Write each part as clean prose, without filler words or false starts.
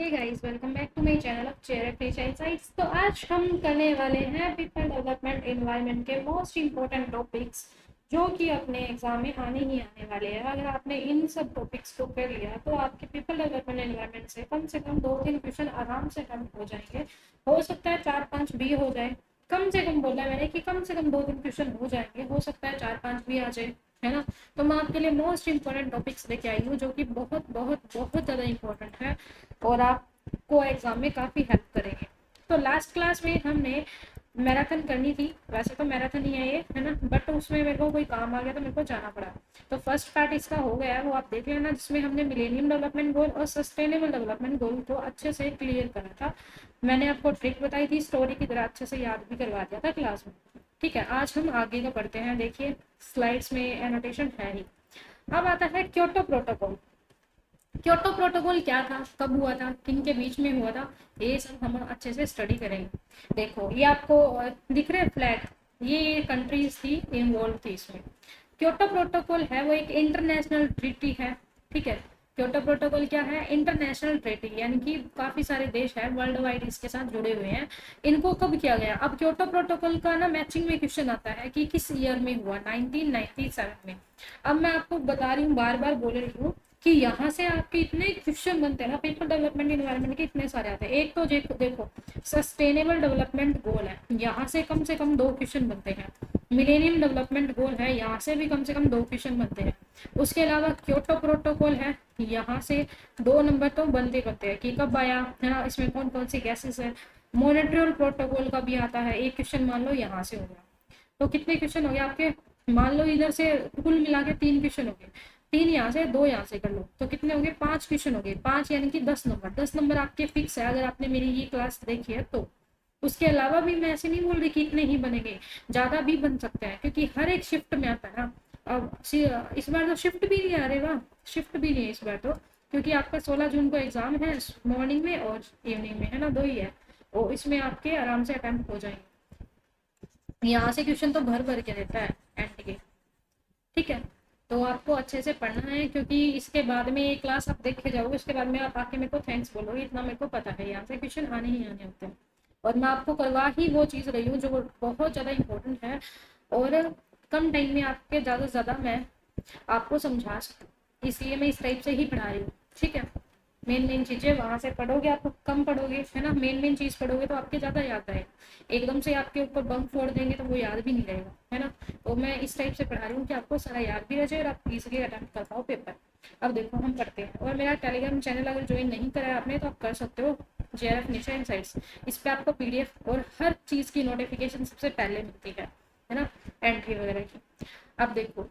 Hey guys, welcome back to my channel of chair sites. तो आज हम करने वाले हैं पीपल डेवलपमेंट एनवायरनमेंट के मोस्ट इंपॉर्टेंट टॉपिक्स जो कि अपने एग्जाम में आने ही आने वाले हैं। अगर आपने इन सब टॉपिक्स को कर लिया तो आपके पीपल डेवलपमेंट एनवायरनमेंट से कम 2-3 क्वेश्चन आराम से कम हो जाएंगे। हो सकता है 4-5 भी हो जाए। कम से कम बोला मैंने कि कम से कम 2-3 क्वेश्चन हो जाएंगे, हो सकता है 4-5 भी आ जाए, है ना। तो मैं आपके लिए मोस्ट इंपॉर्टेंट टॉपिक्स लेके आई हूँ जो कि बहुत बहुत बहुत ज़्यादा इंपॉर्टेंट है और आपको एग्जाम में काफ़ी हेल्प करेंगे। तो लास्ट क्लास में हमने मैराथन करनी थी, वैसे तो मैराथन ही है ये, है ना, बट उसमें मेरे को कोई काम आ गया तो मेरे को जाना पड़ा। तो फर्स्ट पार्ट इसका हो गया है, वो आप देख लेना, जिसमें हमने मिलेनियम डेवलपमेंट गोल और सस्टेनेबल डेवलपमेंट गोल को अच्छे से क्लियर करा था। मैंने आपको ट्रिक बताई थी, स्टोरी की तरह अच्छे से याद भी करवा दिया था क्लास में। ठीक है, आज हम आगे का पढ़ते हैं। देखिए स्लाइड्स में एनोटेशन है ही। अब आता है क्योटो प्रोटोकॉल। क्योटो प्रोटोकॉल क्या था, कब हुआ था, किन के बीच में हुआ था, ये सब हम अच्छे से स्टडी करेंगे। देखो ये आपको दिख रहे फ्लैग, ये कंट्रीज थी इन्वॉल्व थी इसमें। क्योटो प्रोटोकॉल है वो एक इंटरनेशनल ट्रीटी है। ठीक है, क्योटो प्रोटोकॉल क्या है, इंटरनेशनल ट्रीटी, यानी कि काफी सारे देश है वर्ल्ड वाइड इसके साथ जुड़े हुए हैं। इनको कब किया गया, अब क्योटो प्रोटोकॉल का ना मैचिंग में क्वेश्चन आता है कि किस ईयर में हुआ, 1997 में। अब मैं आपको बता रही हूँ, बार बार बोल रही हूँ कि यहाँ से आपके इतने क्वेश्चन बनते हैं ना, पीपल डेवलपमेंट इन्वायरमेंट के इतने सारे आते हैं। एक तो देखो सस्टेनेबल डेवलपमेंट गोल है, यहाँ से कम 2 क्वेश्चन बनते हैं। मिलेनियम डेवलपमेंट गोल है, यहाँ से भी कम से कम 2 क्वेश्चन बनते हैं। उसके अलावा क्योटो प्रोटोकॉल है, यहाँ से 2 नंबर तो बनते बनते हैं कि कब आया, है ना, इसमें कौन कौन सी गैसेस है। मॉनिट्रियल प्रोटोकॉल का भी आता है, एक क्वेश्चन मान लो यहाँ से हो गया। तो कितने क्वेश्चन हो गए आपके, मान लो इधर से कुल मिला के 3 क्वेश्चन हो गए। 3 यहाँ से, 2 यहाँ से कर लो, तो कितने हो गए, 5 क्वेश्चन हो गए। 5 यानी कि 10 नंबर, 10 नंबर आपके फिक्स है अगर आपने मेरी ये क्लास देखी है तो। उसके अलावा भी मैं ऐसे नहीं बोल रही कि इतने ही बनेंगे, ज्यादा भी बन सकते हैं क्योंकि हर एक शिफ्ट में आता है ना। अब इस बार तो शिफ्ट भी नहीं आ रहे, वाह, शिफ्ट भी नहीं है इस बार तो, क्योंकि आपका 16 जून को एग्जाम है, मॉर्निंग में और इवनिंग में, है ना, 2 ही है। और इसमें आपके आराम से अटेम्प्ट हो जाएंगे। यहाँ से क्वेश्चन तो भर भर के देता है एंड के। ठीक है, तो आपको अच्छे से पढ़ना है क्योंकि इसके बाद में ये क्लास आप देख के जाओगे, उसके बाद में आप आके मेरे को थैंक्स बोलोगे, इतना मेरे को पता है, यहाँ से क्वेश्चन आने ही आने होते हैं। और मैं आपको करवा ही वो चीज़ रही हूँ जो बहुत ज़्यादा इंपॉर्टेंट है, और कम टाइम में आपके ज़्यादा से ज़्यादा मैं आपको समझा सकूँ, इसलिए मैं इस टाइप से ही पढ़ा रही हूँ। ठीक है, मेन मेन चीजें वहां से पढ़ोगे आप कम पढ़ोगे, है ना, मेन मेन चीज पढ़ोगे तो आपके ज्यादा याद आएगा। एकदम से आपके ऊपर बम फोड़ देंगे तो वो याद भी नहीं रहेगा, है ना। तो मैं इस टाइप से पढ़ा रही हूँ कि आपको सारा याद भी रह जाए और आप इजीली अटेम्प्ट कर पाओ पेपर। अब देखो हम पढ़ते हैं, और मेरा टेलीग्राम चैनल अगर ज्वाइन नहीं करा है आपने तो आप कर सकते हो, JRF निशा इनसाइट्स। इस पे आपको PDF और हर चीज की नोटिफिकेशन सबसे पहले मिलती है ना, एंट्री वगैरह की। अब देखो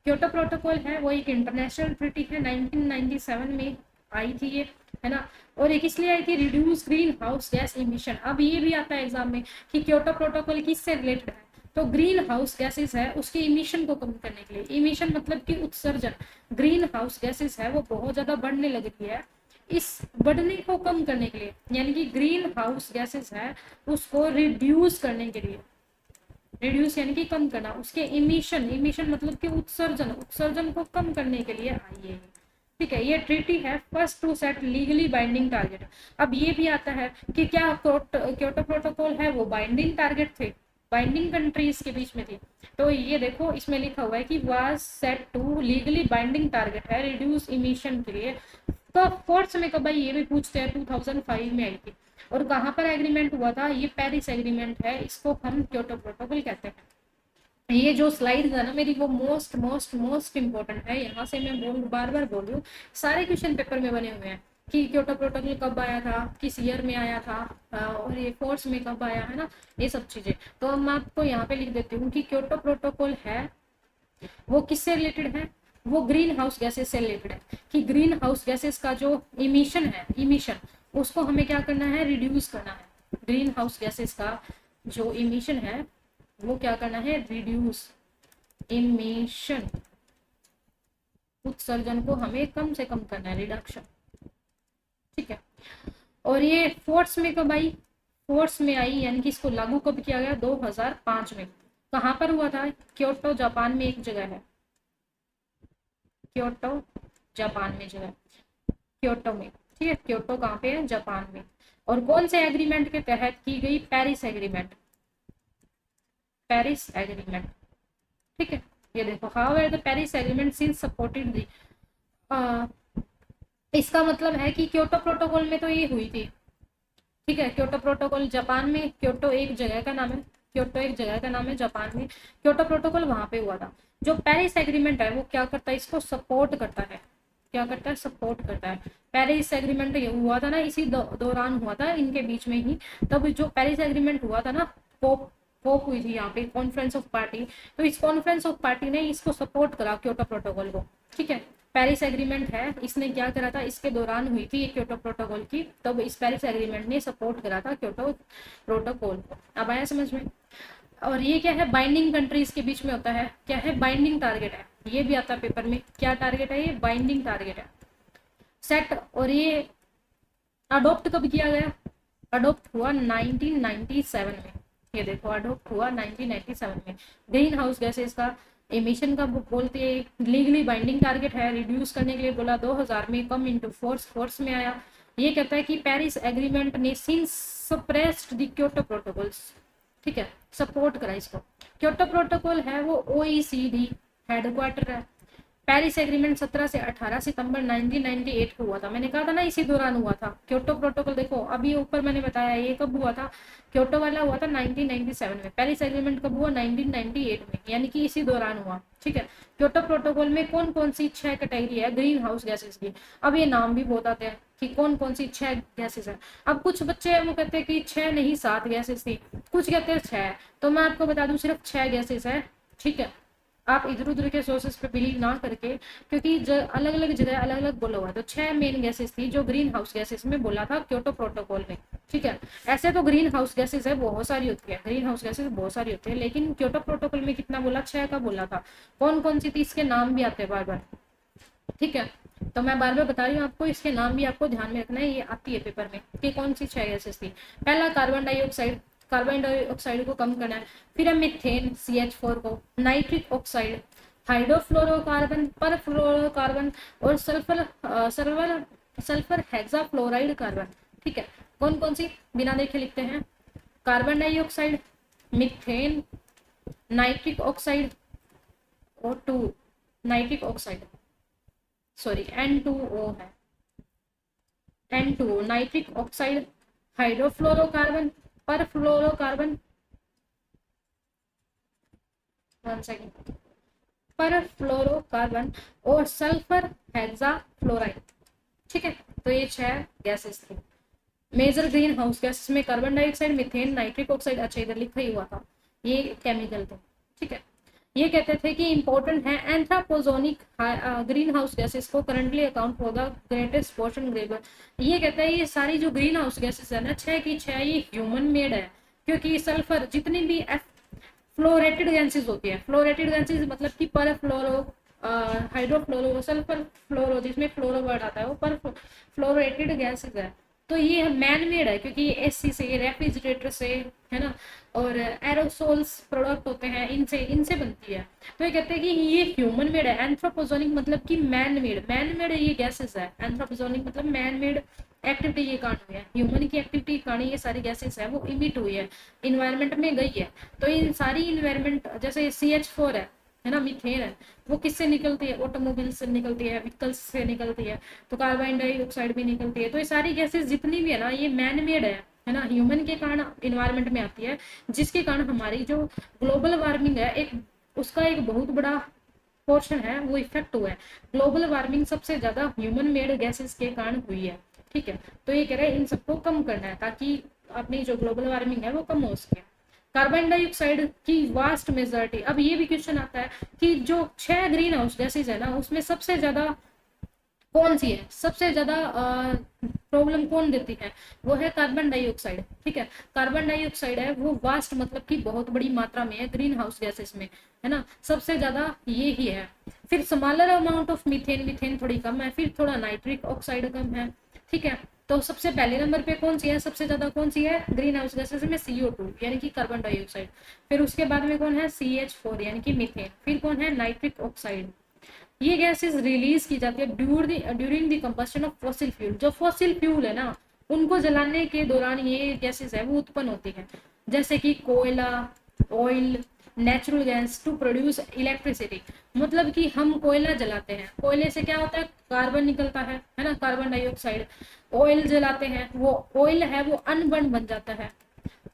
क्योटो प्रोटोकॉल है वो एक इंटरनेशनल ट्रीटी है, 1997 में आई थी ये, है ना। और एक इसलिए आई थी, reduce green house gas emission. अब ये भी आता है एग्जाम में कि क्योटो प्रोटोकॉल किससे रिलेटेड है, तो ग्रीन हाउस गैसेस है उसके इमिशन को कम करने के लिए। इमिशन मतलब कि उत्सर्जन, ग्रीन हाउस गैसेस है वो बहुत ज्यादा बढ़ने लगी है, इस बढ़ने को कम करने के लिए, यानी कि ग्रीन हाउस गैसेस है उसको रिड्यूस करने के लिए। रिड्यूस यानी कि कम करना, उसके इमिशन, इमिशन मतलब कि उत्सर्जन, उत्सर्जन को कम करने के लिए आई है। ठीक है, ये ट्रीटी है first to set legally binding target. अब ये भी आता है कि क्या क्योटो प्रोटोकॉल है वो बाइंडिंग टारगेट थे, बाइंडिंग कंट्रीज के बीच में थी। तो ये देखो इसमें लिखा हुआ है कि was set to legally binding target है रिड्यूस इमिशन के लिए। तो फोर्थ में कब आई ये भी पूछते हैं, 2005 में आई थी। और कहाँ पर एग्रीमेंट हुआ था, ये पेरिस एग्रीमेंट है, इसको हम क्योटो प्रोटोकॉल कहते हैं। ये जो स्लाइड है ना मेरी, वो मोस्ट मोस्ट मोस्ट इंपॉर्टेंट है, यहाँ से मैं बार बार बोल रही हूँ, सारे क्वेश्चन पेपर में बने हुए हैं कि क्योटो प्रोटोकॉल कब आया था, किस ईयर में आया था, और ये फोर्स में कब आया, है ना, ये सब चीजें। तो अब मैं आपको यहाँ पे लिख देती हूँ कि क्योटो प्रोटोकॉल है वो किससे रिलेटेड है, वो ग्रीन हाउस गैसेस से रिलेटेड है, कि ग्रीन हाउस गैसेस का जो इमिशन है, इमिशन उसको हमें क्या करना है, रिड्यूस करना है। ग्रीन हाउस गैसेस का जो इमिशन है वो क्या करना है, रिड्यूस इमिशन, उत्सर्जन को हमें कम से कम करना है, रिडक्शन। ठीक है, और ये फोर्स में कब आई, फोर्स में आई यानी कि इसको लागू कब किया गया, 2005 में। कहाँ पर हुआ था, क्योटो जापान में एक जगह है, क्योटो जापान में जगह, क्योटो में। ठीक है, क्योटो कहाँ पे है, जापान में। और कौन से एग्रीमेंट के तहत की गई, पेरिस एग्रीमेंट, पेरिस एग्रीमेंट, ठीक है। ये देखो, how the Paris agreement since supported the, इसका मतलब है कि क्योटो प्रोटोकॉल में तो ये हुई थी, ठीक है। क्योटो प्रोटोकॉल जापान में, क्योटो एक जगह का नाम है, क्योटो एक जगह का नाम है जापान में, क्योटो प्रोटोकॉल वहां पे हुआ था। जो पेरिस एग्रीमेंट है वो क्या करता है, इसको सपोर्ट करता है, क्या करता है, सपोर्ट करता है। पेरिस एग्रीमेंट ये हुआ था ना, इसी दौरान हुआ था इनके बीच में ही। तब जो पेरिस एग्रीमेंट हुआ था ना, पोप पोप हुई थी यहाँ पे, कॉन्फ्रेंस ऑफ पार्टी। तो इस कॉन्फ्रेंस ऑफ पार्टी ने इसको सपोर्ट करा, क्योटो प्रोटोकॉल को, ठीक है। पेरिस एग्रीमेंट है, इसने क्या करा था, इसके दौरान हुई थी क्योटो प्रोटोकॉल की, तब इस पेरिस एग्रीमेंट ने सपोर्ट करा था क्योटो प्रोटोकॉल को। अब आया समझ में। और ये क्या है, बाइंडिंग कंट्रीज के बीच में होता है, क्या है, बाइंडिंग टारगेट है। ये भी आता है पेपर में, क्या टारगेट है, ये बाइंडिंग टारगेट है, सेट। और ये अडोप्ट कब किया गया, अडोप्ट हुआ 1997 में। ये देखो, अडोप्ट हुआ 1997 में। ग्रीन हाउस गैसेस का एमिशन का बोलते हैं, लीगली बाइंडिंग टारगेट है, रिड्यूस करने के लिए बोला 2000 में, कम इनटू फोर्स में आया। ये कहता है कि पेरिस एग्रीमेंट ने since suppressed the Kyoto protocols, ठीक है, सपोर्ट करा इसको। क्योटो प्रोटोकॉल है वो OECD हेडक्वार्टर है। पेरिस एग्रीमेंट 17 से 18 सितंबर 1998 को हुआ था, मैंने कहा था ना इसी दौरान हुआ था। क्योटो प्रोटोकॉल देखो, अभी ऊपर मैंने बताया ये कब हुआ था, क्योटो वाला हुआ था 1997 में, पेरिस एग्रीमेंट कब हुआ, 1998 में, यानी कि इसी दौरान हुआ, ठीक है। क्योटो प्रोटोकॉल में कौन कौन सी 6 कैटेगरी है ग्रीन हाउस गैसेस की। अब ये नाम भी बहुत आते हैं कि कौन कौन सी 6 गैसेस है। अब कुछ बच्चे वो कहते हैं कि 6 नहीं 7 गैसेस थी, कुछ कहते हैं 6। तो मैं आपको बता दूं सिर्फ 6 गैसेस है, ठीक है। आप इधर उधर के सोर्सेस पे बिलीव ना करके, क्योंकि अलग अलग जगह अलग अलग बोला हुआ है। तो 6 मेन गैसेस थी जो ग्रीन हाउस गैसेस में बोला था क्योटो प्रोटोकॉल में, ठीक है। ऐसे तो ग्रीन हाउस गैसेस है बहुत सारी होती है, ग्रीन हाउस गैसेस बहुत सारी होती है, लेकिन क्योटो प्रोटोकॉल में कितना बोला, 6 का बोला था। कौन कौन सी थी, इसके नाम भी आते हैं बार बार, ठीक है। तो मैं बार बार बता रही हूँ आपको, इसके नाम भी आपको ध्यान में रखना है, ये आती है पेपर में कि कौन सी 6 गैसेस थी। पहला कार्बन डाइऑक्साइड, कार्बन डाइऑक्साइड को कम करना है। फिर है मीथेन CH4 को, नाइट्रिक ऑक्साइड, हाइड्रोफ्लोरोकार्बन, परफ्लोरोकार्बन, और sulphur sulphur sulphur hexafluoride carbon, ठीक है। कौन कौन सी बिना देखे लिखते हैं, carbon dioxide, methane, nitric oxide, और नाइट्रिक ऑक्साइड, सॉरी N2O है, N2O nitric oxide, hydrofluorocarbon, perfluorocarbon, one second, perfluorocarbon, और सल्फर हेक्साफ्लोराइड, ठीक है। तो ये 6 गैसेस थी मेजर ग्रीन हाउस गैसेस में, carbon dioxide, methane, nitric oxide, अच्छा इधर लिखा ही हुआ था, ये केमिकल थे, ठीक है। ये कहते थे कि इंपॉर्टेंट है एंथ्रोपोजोनिक ग्रीन हाउस गैसेस को currently account for the greatest portion ग्रेबर। ये कहता है ये सारी जो ग्रीन हाउस गैसेस है ना, 6 की 6 ये ह्यूमन मेड है, क्योंकि सल्फर जितनी भी फ्लोरेटेड गैसेस होती है, फ्लोरेटेड गैसेस मतलब कि पर फ्लोरो हाइड्रोफ्लोरो, सल्फर फ्लोरो, जिसमें फ्लोरो वर्ड आता है, वो पर फ्लोरेटेड गैसेस है। तो ये मैन मेड है, क्योंकि ये एसी से, रेफ्रिजरेटर से, है ना, और एरोसोल्स प्रोडक्ट होते हैं, इनसे इनसे बनती है। तो ये कहते हैं कि ये ह्यूमन मेड है। एंथ्रोपोजोनिक मतलब कि मैन मेड ये गैसेस है। एंथ्रोपोजोनिक मतलब मैन मेड एक्टिविटी ये कारण हुई है, ह्यूमन की एक्टिविटी कारण ये सारी गैसेस है वो इमिट हुई है, इन्वायरमेंट में गई है। तो इन सारी इन्वायरमेंट, जैसे CH4 है ना, मीथेन है, वो किससे निकलती है, ऑटोमोबाइल से निकलती है, व्हीकल्स से निकलती है। तो कार्बन डाइऑक्साइड भी निकलती है। तो ये सारी गैसेस जितनी भी है ना, ये मैन मेड है ना, ह्यूमन के कारण इन्वायरमेंट में आती है, जिसके कारण हमारी जो ग्लोबल वार्मिंग है, एक उसका एक बहुत बड़ा पोर्शन है वो इफेक्ट हुआ है। ग्लोबल वार्मिंग सबसे ज्यादा ह्यूमन मेड गैसेस के कारण हुई है, ठीक है। तो ये कह रहे हैं इन सबको कम करना है, ताकि अपनी जो ग्लोबल वार्मिंग है वो कम हो सके। कार्बन डाइऑक्साइड की वास्ट मेजॉरिटी, अब ये भी क्वेश्चन आता है कि जो 6 ग्रीन हाउस गैसेज है ना, उसमें सबसे ज्यादा कौन सी है, सबसे ज्यादा प्रॉब्लम कौन देती है, वो है कार्बन डाइऑक्साइड, ठीक है। कार्बन डाइऑक्साइड है वो वास्ट मतलब कि बहुत बड़ी मात्रा में है ग्रीन हाउस गैसेस में, है ना, सबसे ज्यादा ये ही है। फिर smaller amount of methane, methane थोड़ी कम है, फिर थोड़ा नाइट्रिक ऑक्साइड कम है, ठीक है। तो सबसे पहले नंबर पे कौन सी है, सबसे ज्यादा कौन सी है ग्रीन हाउस गैसेस में, CO2 यानी कि कार्बन डाइऑक्साइड। फिर उसके बाद में कौन है, CH4 यानी कि मीथेन। फिर कौन है, नाइट्रिक ऑक्साइड। ये गैसेस रिलीज की जाती है during the combustion of fossil fuel. जो फॉसिल फ्यूल है ना, उनको जलाने के दौरान ये गैसेस है वो उत्पन्न होती है, जैसे कि कोयला, oil, natural gas to produce electricity. मतलब कि हम कोयला जलाते हैं, कोयले से क्या होता है, कार्बन निकलता है ना, कार्बन डाइऑक्साइड। ऑयल जलाते हैं, वो ऑयल है वो अनबर्न बन जाता है,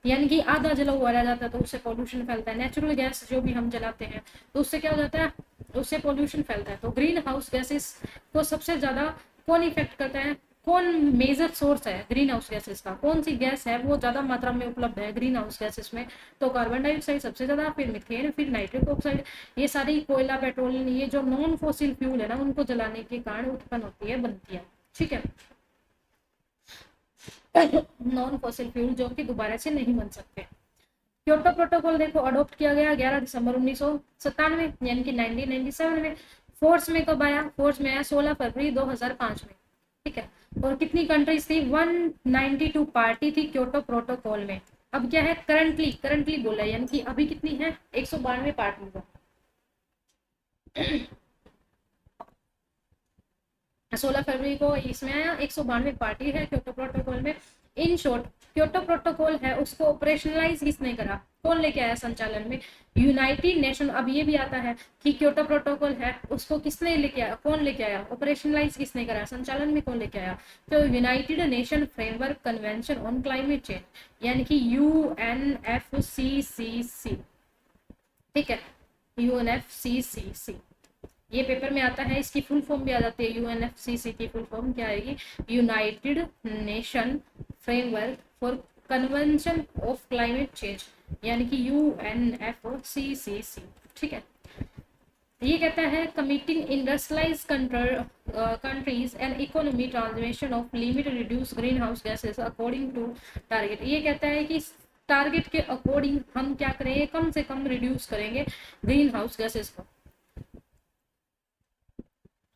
यानी कि आधा जला हुआ रह जाता है, तो उससे पोल्यूशन फैलता है। नेचुरल गैस जो भी हम जलाते हैं तो उससे क्या हो जाता है, उससे पोल्यूशन फैलता है। तो ग्रीन हाउस गैसेस को सबसे ज्यादा कौन इफेक्ट करता है, कौन मेजर सोर्स है ग्रीन हाउस गैसेस का, कौन सी गैस है वो ज्यादा मात्रा में उपलब्ध है ग्रीन हाउस गैसेस में? तो कार्बन डाइऑक्साइड सबसे ज्यादा, फिर मिथेन, फिर नाइट्रिक ऑक्साइड। ये सारी कोयला, पेट्रोल, ये जो नॉन फॉसिल फ्यूल है ना, उनको जलाने के कारण उत्पन्न होती है, बनती है। ठीक है, नॉन फॉसिल फ्यूल जो कि दोबारा से नहीं बन सकते। क्योटो प्रोटोकॉल देखो अडॉप्ट किया गया 11 दिसंबर 1997 यानी कि 1997 में। फोर्स में कब आया, फोर्स में आया 16 फरवरी 2005 में। ठीक है, और कितनी कंट्रीज थी, 192 पार्टी थी क्योटो प्रोटोकॉल में। अब क्या है, करंटली बोला है, यानी कि अभी कितनी है, 192 पार्टी है। 16 फरवरी को इसमें आया, 192 पार्टी है क्योटो प्रोटोकॉल में। इन शॉर्ट, क्योटो प्रोटोकॉल है उसको ऑपरेशनलाइज किसने करा, कौन लेके आया संचालन में, यूनाइटेड नेशन। अब ये भी आता है कि क्योटो प्रोटोकॉल है उसको किसने लेके आया, कौन लेके आया, ऑपरेशनलाइज किसने करा, संचालन में कौन लेके आया? तो United nation framework convention on climate change, यानी कि UNFCCC। ठीक है, UNFCCC, ये पेपर में आता है, इसकी फुल फॉर्म भी आ जाती है। UNFCCC की फुल फॉर्म क्या आएगी, united nation framework for convention of climate change, यानी कि UNFCCC। ठीक है, ये कहता है committing industrialize countries and economy transmission of limit reduce green house gases according to target. ये कहता है कि टारगेट के अकॉर्डिंग हम क्या करेंगे, कम से कम रिड्यूस करेंगे ग्रीन हाउस गैसेस को।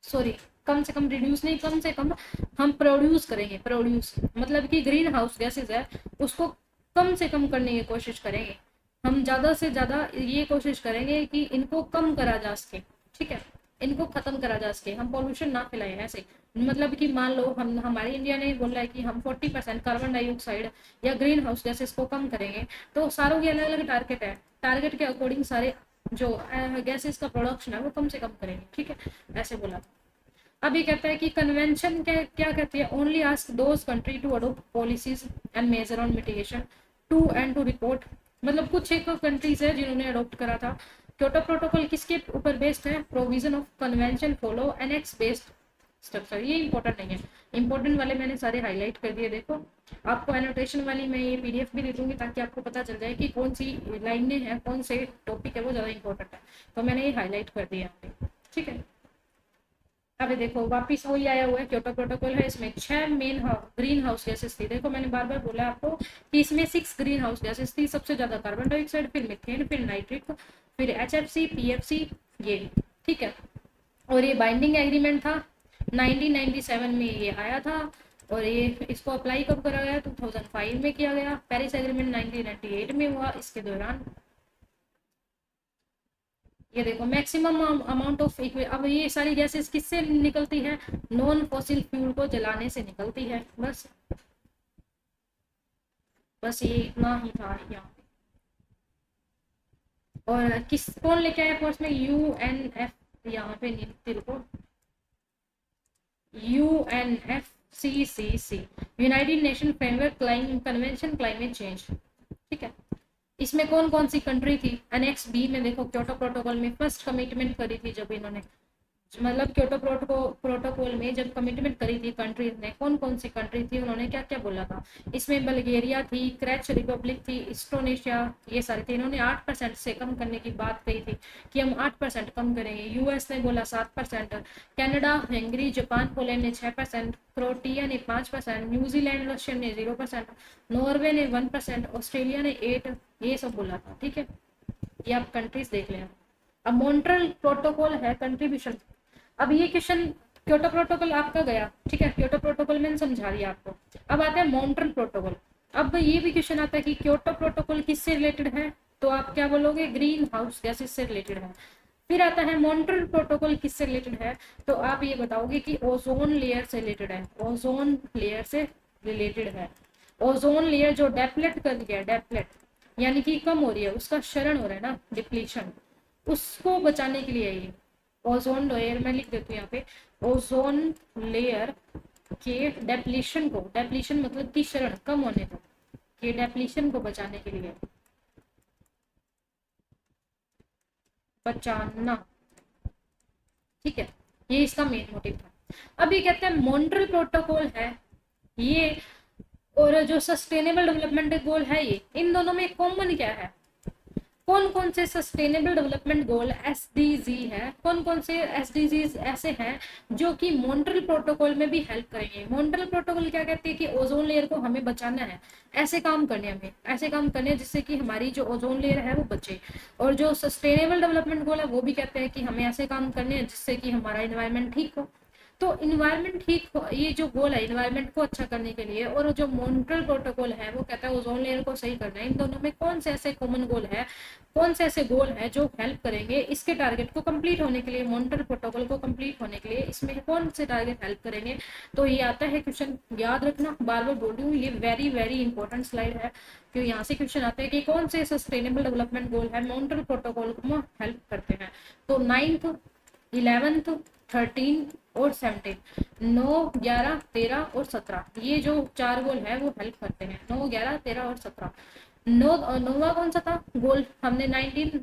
सॉरी, कम से कम रिड्यूस नहीं, कम से कम हम प्रोड्यूस करेंगे। प्रोड्यूस मतलब कि ग्रीन हाउस गैसेस है उसको कम से कम करने की कोशिश करेंगे। हम ज्यादा से ज्यादा ये कोशिश करेंगे कि इनको कम करा जा सके। ठीक है, इनको खत्म करा जा सके, हम पॉल्यूशन ना फैलाएं ऐसे। मतलब कि मान लो हम, हमारी इंडिया ने बोला है कि हम 40% कार्बन डाइऑक्साइड या ग्रीन हाउस गैसेस को कम करेंगे, तो सारों के अलग अलग टारगेट है, टारगेट के अकॉर्डिंग सारे जो गैसेस का प्रोडक्शन है वो कम से कम करेंगे। ठीक है, ऐसे बोला। अब ये कहता है कि कन्वेंशन क्या कहती है, only ask those country to adopt policies and measure on mitigation to and to report. मतलब कुछ एक कंट्रीज है जिन्होंने अडोप्ट करा था। क्योटो प्रोटोकॉल किसके ऊपर बेस्ड है, provision of convention follow annex based structure. ये इंपॉर्टेंट नहीं है, इंपॉर्टेंट वाले मैंने सारे हाईलाइट कर दिए। देखो आपको एनोटेशन वाली मैं ये PDF भी दे दूंगी ताकि आपको पता चल जाए कि कौन सी लाइनें हैं, कौन से टॉपिक है वो ज्यादा इंपॉर्टेंट है, तो मैंने ये हाईलाइट कर दिया यहाँ पे। ठीक है, अभी देखो वापिस वही आया हुआ है, क्योटो प्रोटोकॉल है, इसमें 6 मेन ग्रीन हाउस गैसेस थी। देखो मैंने बार बार बोला आपको कि इसमें 6 ग्रीन हाउस गैसेस थी, सबसे ज्यादा कार्बन डाइऑक्साइड, फिर मिथेन, फिर नाइट्रिक, फिर HFC, PFC, ये। ठीक है, और ये बाइंडिंग एग्रीमेंट था 1997 में ये आया था, और ये इसको अप्लाई कब करा गया, 2005 में किया गया। पेरिस एग्रीमेंट 1998 में हुआ इसके दौरान। ये देखो मैक्सिमम अमाउंट ऑफ, अब ये सारी गैसेस किससे निकलती है, नॉन फॉसिल फ्यूल को जलाने से निकलती है। बस ये इतना ही था यहाँ पे। और कौन लेके आया फोर्स में, UNF, यहाँ पे देखो UNFCCC, United nation framework convention climate change. ठीक है, इसमें कौन कौन सी कंट्री थी, एनेक्स B में देखो क्योटो प्रोटोकॉल में फर्स्ट कमिटमेंट करी थी जब इन्होंने, मतलब क्योटो प्रोटोकॉल में जब कमिटमेंट करी थी कंट्रीज ने, कौन कौन सी कंट्री थी, उन्होंने क्या क्या बोला था। इसमें बल्गेरिया थी, क्रेच रिपब्लिक थी, इंडोनेशिया, ये सारे थे। इन्होंने 8% से कम करने की बात कही थी कि हम 8% कम करेंगे। US ने बोला 7%, कनाडा, हंगरी, जापान, पोलैंड ने 6%, क्रोएशिया ने 5%, न्यूजीलैंड, रशिया ने 0%, नॉर्वे ने 1%, ऑस्ट्रेलिया ने 8%, ये सब बोला था। ठीक है, ये आप कंट्रीज देख लें। अब मॉन्ट्रियल प्रोटोकॉल है कंट्रीब्यूशन। अब ये क्वेश्चन, क्योटो प्रोटोकॉल आपका गया, ठीक है, क्योटो प्रोटोकॉल मैंने समझा दिया आपको। अब आता है मॉन्ट्रियल प्रोटोकॉल। अब ये भी क्वेश्चन आता है कि क्योटो प्रोटोकॉल किससे रिलेटेड है, तो आप क्या बोलोगे, ग्रीन हाउस गैसेस से रिलेटेड है। फिर आता है मॉन्ट्रियल प्रोटोकॉल, किससे रिलेटेड है, तो आप ये बताओगे कि ओजोन लेयर से रिलेटेड है, ओजोन लेयर से रिलेटेड है। ओजोन लेयर जो डेप्लेट कर गया, डेप्लेट यानी कि कम हो रही है, उसका क्षरण हो रहा है ना, डिप्लीशन, उसको बचाने के लिए ये ओजोन लेयर, मैं लिख देती हूँ यहाँ पे, ओजोन लेयर के डेप्लीशन को, डेप्लीशन मतलब कि क्षरण कम होने को, के डेप्लीशन को बचाने के लिए, बचाना, ठीक है, ये इसका मेन मोटिव था। अब ये कहते हैं मॉन्ट्रियल प्रोटोकॉल है ये, और जो सस्टेनेबल डेवलपमेंट गोल है ये, इन दोनों में कॉमन क्या है, कौन कौन से सस्टेनेबल डेवलपमेंट गोल एसडीजी है, कौन कौन से एसडीजी ऐसे हैं जो कि मॉन्ट्रियल प्रोटोकॉल में भी हेल्प करेंगे। मॉन्ट्रियल प्रोटोकॉल क्या कहते हैं कि ओजोन लेयर को हमें बचाना है, ऐसे काम करने हमें, ऐसे काम करने जिससे कि हमारी जो ओजोन लेयर है वो बचे। और जो सस्टेनेबल डेवलपमेंट गोल है वो भी कहते हैं कि हमें ऐसे काम करने हैं जिससे कि हमारा इन्वायरमेंट ठीक हो। तो इन्वायरमेंट ठीक हो, ये जो गोल है इन्वायरमेंट को अच्छा करने के लिए, और जो मॉन्ट्रियल प्रोटोकॉल है वो कहता है ओजोन लेयर को सही करना है, इन दोनों में कौन से ऐसे कॉमन गोल है, कौन से ऐसे गोल है जो हेल्प करेंगे इसके टारगेट को कंप्लीट होने के लिए, मॉन्ट्रियल प्रोटोकॉल को कंप्लीट होने के लिए, इसमें कौन से टारगेट हेल्प करेंगे। तो ये आता है क्वेश्चन, याद रखना, बार बार बोल रही हूँ, ये वेरी वेरी इंपॉर्टेंट स्लाइड है, क्योंकि यहाँ से क्वेश्चन आते हैं कि कौन से सस्टेनेबल डेवलपमेंट गोल है मॉन्ट्रियल प्रोटोकॉल को हेल्प करते हैं। तो 9th 11th 13 और 17, 9 11 13 और 17, ये जो चार गोल है वो हेल्प करते हैं, 9 11 13 और 17। नौवा कौन सा था गोल, हमने 9th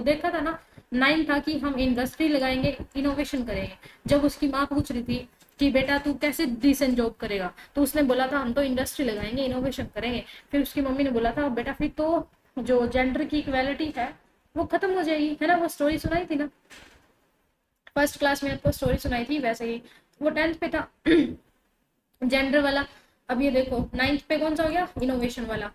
देखा था ना, 9 था कि हम इंडस्ट्री लगाएंगे, इनोवेशन करेंगे। जब उसकी माँ पूछ रही थी कि बेटा तू कैसे डिसेंट जॉब करेगा, तो उसने बोला था हम तो इंडस्ट्री लगाएंगे, इनोवेशन करेंगे। फिर उसकी मम्मी ने बोला था बेटा फिर तो जो जेंडर की इक्वालिटी है वो खत्म हो जाएगी, है ना, वो स्टोरी सुनाई थी ना फर्स्ट क्लास में, आपको स्टोरी सुनाई थी, वैसे ही वो 10th पे था जेंडर वाला। अब ये देखो 9th पे कौन सा हो गया, इनोवेशन वाला।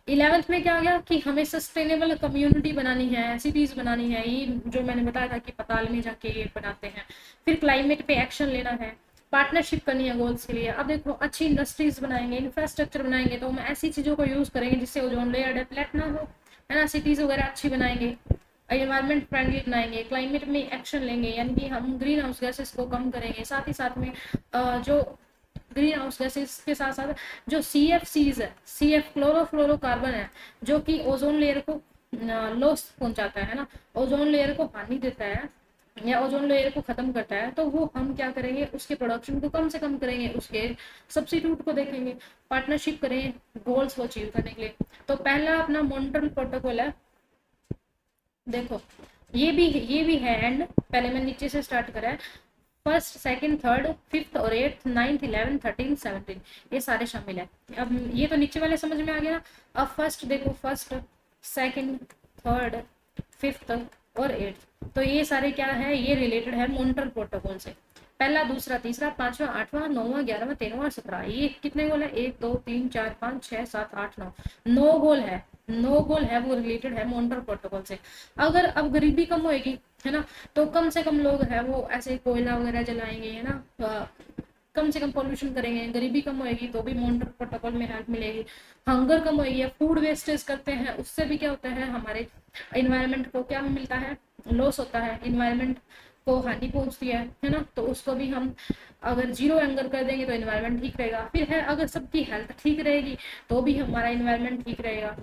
11th में क्या आ गया कि हमें सस्टेनेबल कम्युनिटी बनानी है, सिटीज बनानी है, ये जो मैंने बताया था कि पताल में जाके ये बनाते हैं। फिर क्लाइमेट पे एक्शन लेना है, पार्टनरशिप करनी है गोल्स के लिए। अब देखो अच्छी इंडस्ट्रीज बनाएंगे, इंफ्रास्ट्रक्चर बनाएंगे, तो हम ऐसी चीजों को यूज करेंगे जिससे ओजोन लेयर डिप्लेट ना हो, है ना, सिटीज वगैरह अच्छी बनाएंगे, एनवायरमेंट फ्रेंडली बनाएंगे, क्लाइमेट में एक्शन लेंगे, यानी कि हम ग्रीन हाउस गैसेस को कम करेंगे। साथ ही साथ में जो ग्रीन हाउस गैसेस के साथ साथ जो CFCs है, CF क्लोरोफ्लोरोकार्बन है, जो कि ओजोन लेयर को लॉस पहुंचाता है ना, ओजोन लेयर को हानि देता है या ओजोन लेयर को खत्म करता है, तो वो हम क्या करेंगे, उसके प्रोडक्शन को कम से कम करेंगे, उसके सब्सिट्यूट को देखेंगे, पार्टनरशिप करेंगे गोल्स को अचीव करने के लिए। तो पहला अपना मॉन्ट्रियल प्रोटोकॉल है, देखो ये भी है एंड, पहले मैं नीचे से स्टार्ट करा है, फर्स्ट सेकंड थर्ड फिफ्थ और 8th 9th 11th 13 17, ये सारे शामिल है। अब ये तो नीचे वाले समझ में आ गया ना। अब फर्स्ट देखो, फर्स्ट सेकंड थर्ड फिफ्थ और 8th, तो ये सारे क्या है, ये रिलेटेड है मॉन्ट्रियल प्रोटोकॉल से। पहला दूसरा तीसरा पांचवा आठवां नौवां 11वां 13वां 17, ये कितने गोल है, 1 2 3 4 5 6 7 8 9, 9 गोल है, 9 गोल है, वो रिलेटेड है मॉन्ट्रियल प्रोटोकॉल से। अगर अब गरीबी कम होएगी, है ना, तो कम से कम लोग है वो ऐसे कोयला वगैरह जलाएंगे, है ना, कम से कम पॉल्यूशन करेंगे, गरीबी कम होएगी तो भी मॉन्ट्रियल प्रोटोकॉल में हेल्प मिलेगी। हंगर कम होएगी, फूड वेस्टेज करते हैं उससे भी क्या होता है, हमारे इन्वायरमेंट को क्या मिलता है, लॉस होता है, इन्वायरमेंट को हानि पहुंचती है ना, तो उसको भी हम अगर जीरो एंगर कर देंगे तो इन्वायरमेंट ठीक रहेगा। फिर है अगर सबकी हेल्थ ठीक रहेगी तो भी हमारा इन्वायरमेंट ठीक रहेगा।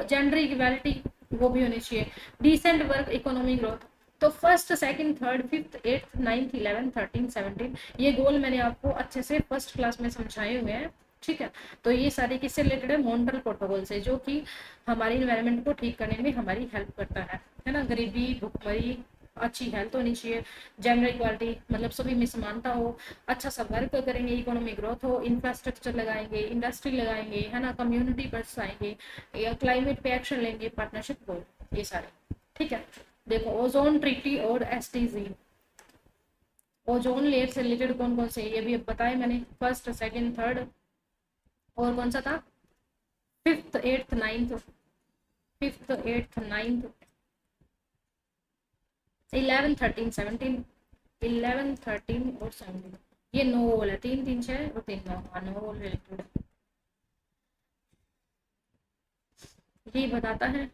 जेंडर इक्वालिटी वो भी होनी चाहिए, डिसेंट वर्क इकोनॉमी ग्रोथ। तो first second third fifth 8th 9th 11th 13 17, ये गोल मैंने आपको अच्छे से फर्स्ट क्लास में समझाए हुए हैं, ठीक है। तो ये सारे किससे रिलेटेड है, मॉन्ट्रियल प्रोटोकॉल से, जो कि हमारी इन्वायरमेंट को ठीक करने में हमारी हेल्प करता है ना। गरीबी भुखमरी, अच्छी हेल्थ होनी चाहिए, जेंडर इक्वालिटी मतलब सभी में समानता हो, अच्छा सा वर्क करेंगे, इकोनॉमी ग्रोथ हो, इंफ्रास्ट्रक्चर लगाएंगे, इंडस्ट्री लगाएंगे, है ना, कम्युनिटी बसाएंगे, या क्लाइमेट पे एक्शन लेंगे, पार्टनरशिप गोल, ये सारे, ठीक है। देखो ओजोन ट्रीटी और एसटीजी, ओजोन लेयर से रिलेटेड कौन कौन से, ये भी अब बताए मैंने, फर्स्ट सेकंड थर्ड, और कौन सा था, fifth 8th 9th, fifth 8th 9th 11 13 17, 11 13 और 17, ये 9 गोल है, 3 3 6 और 3 9, हाँ 9 गोल रिलेटेड ये बताता है।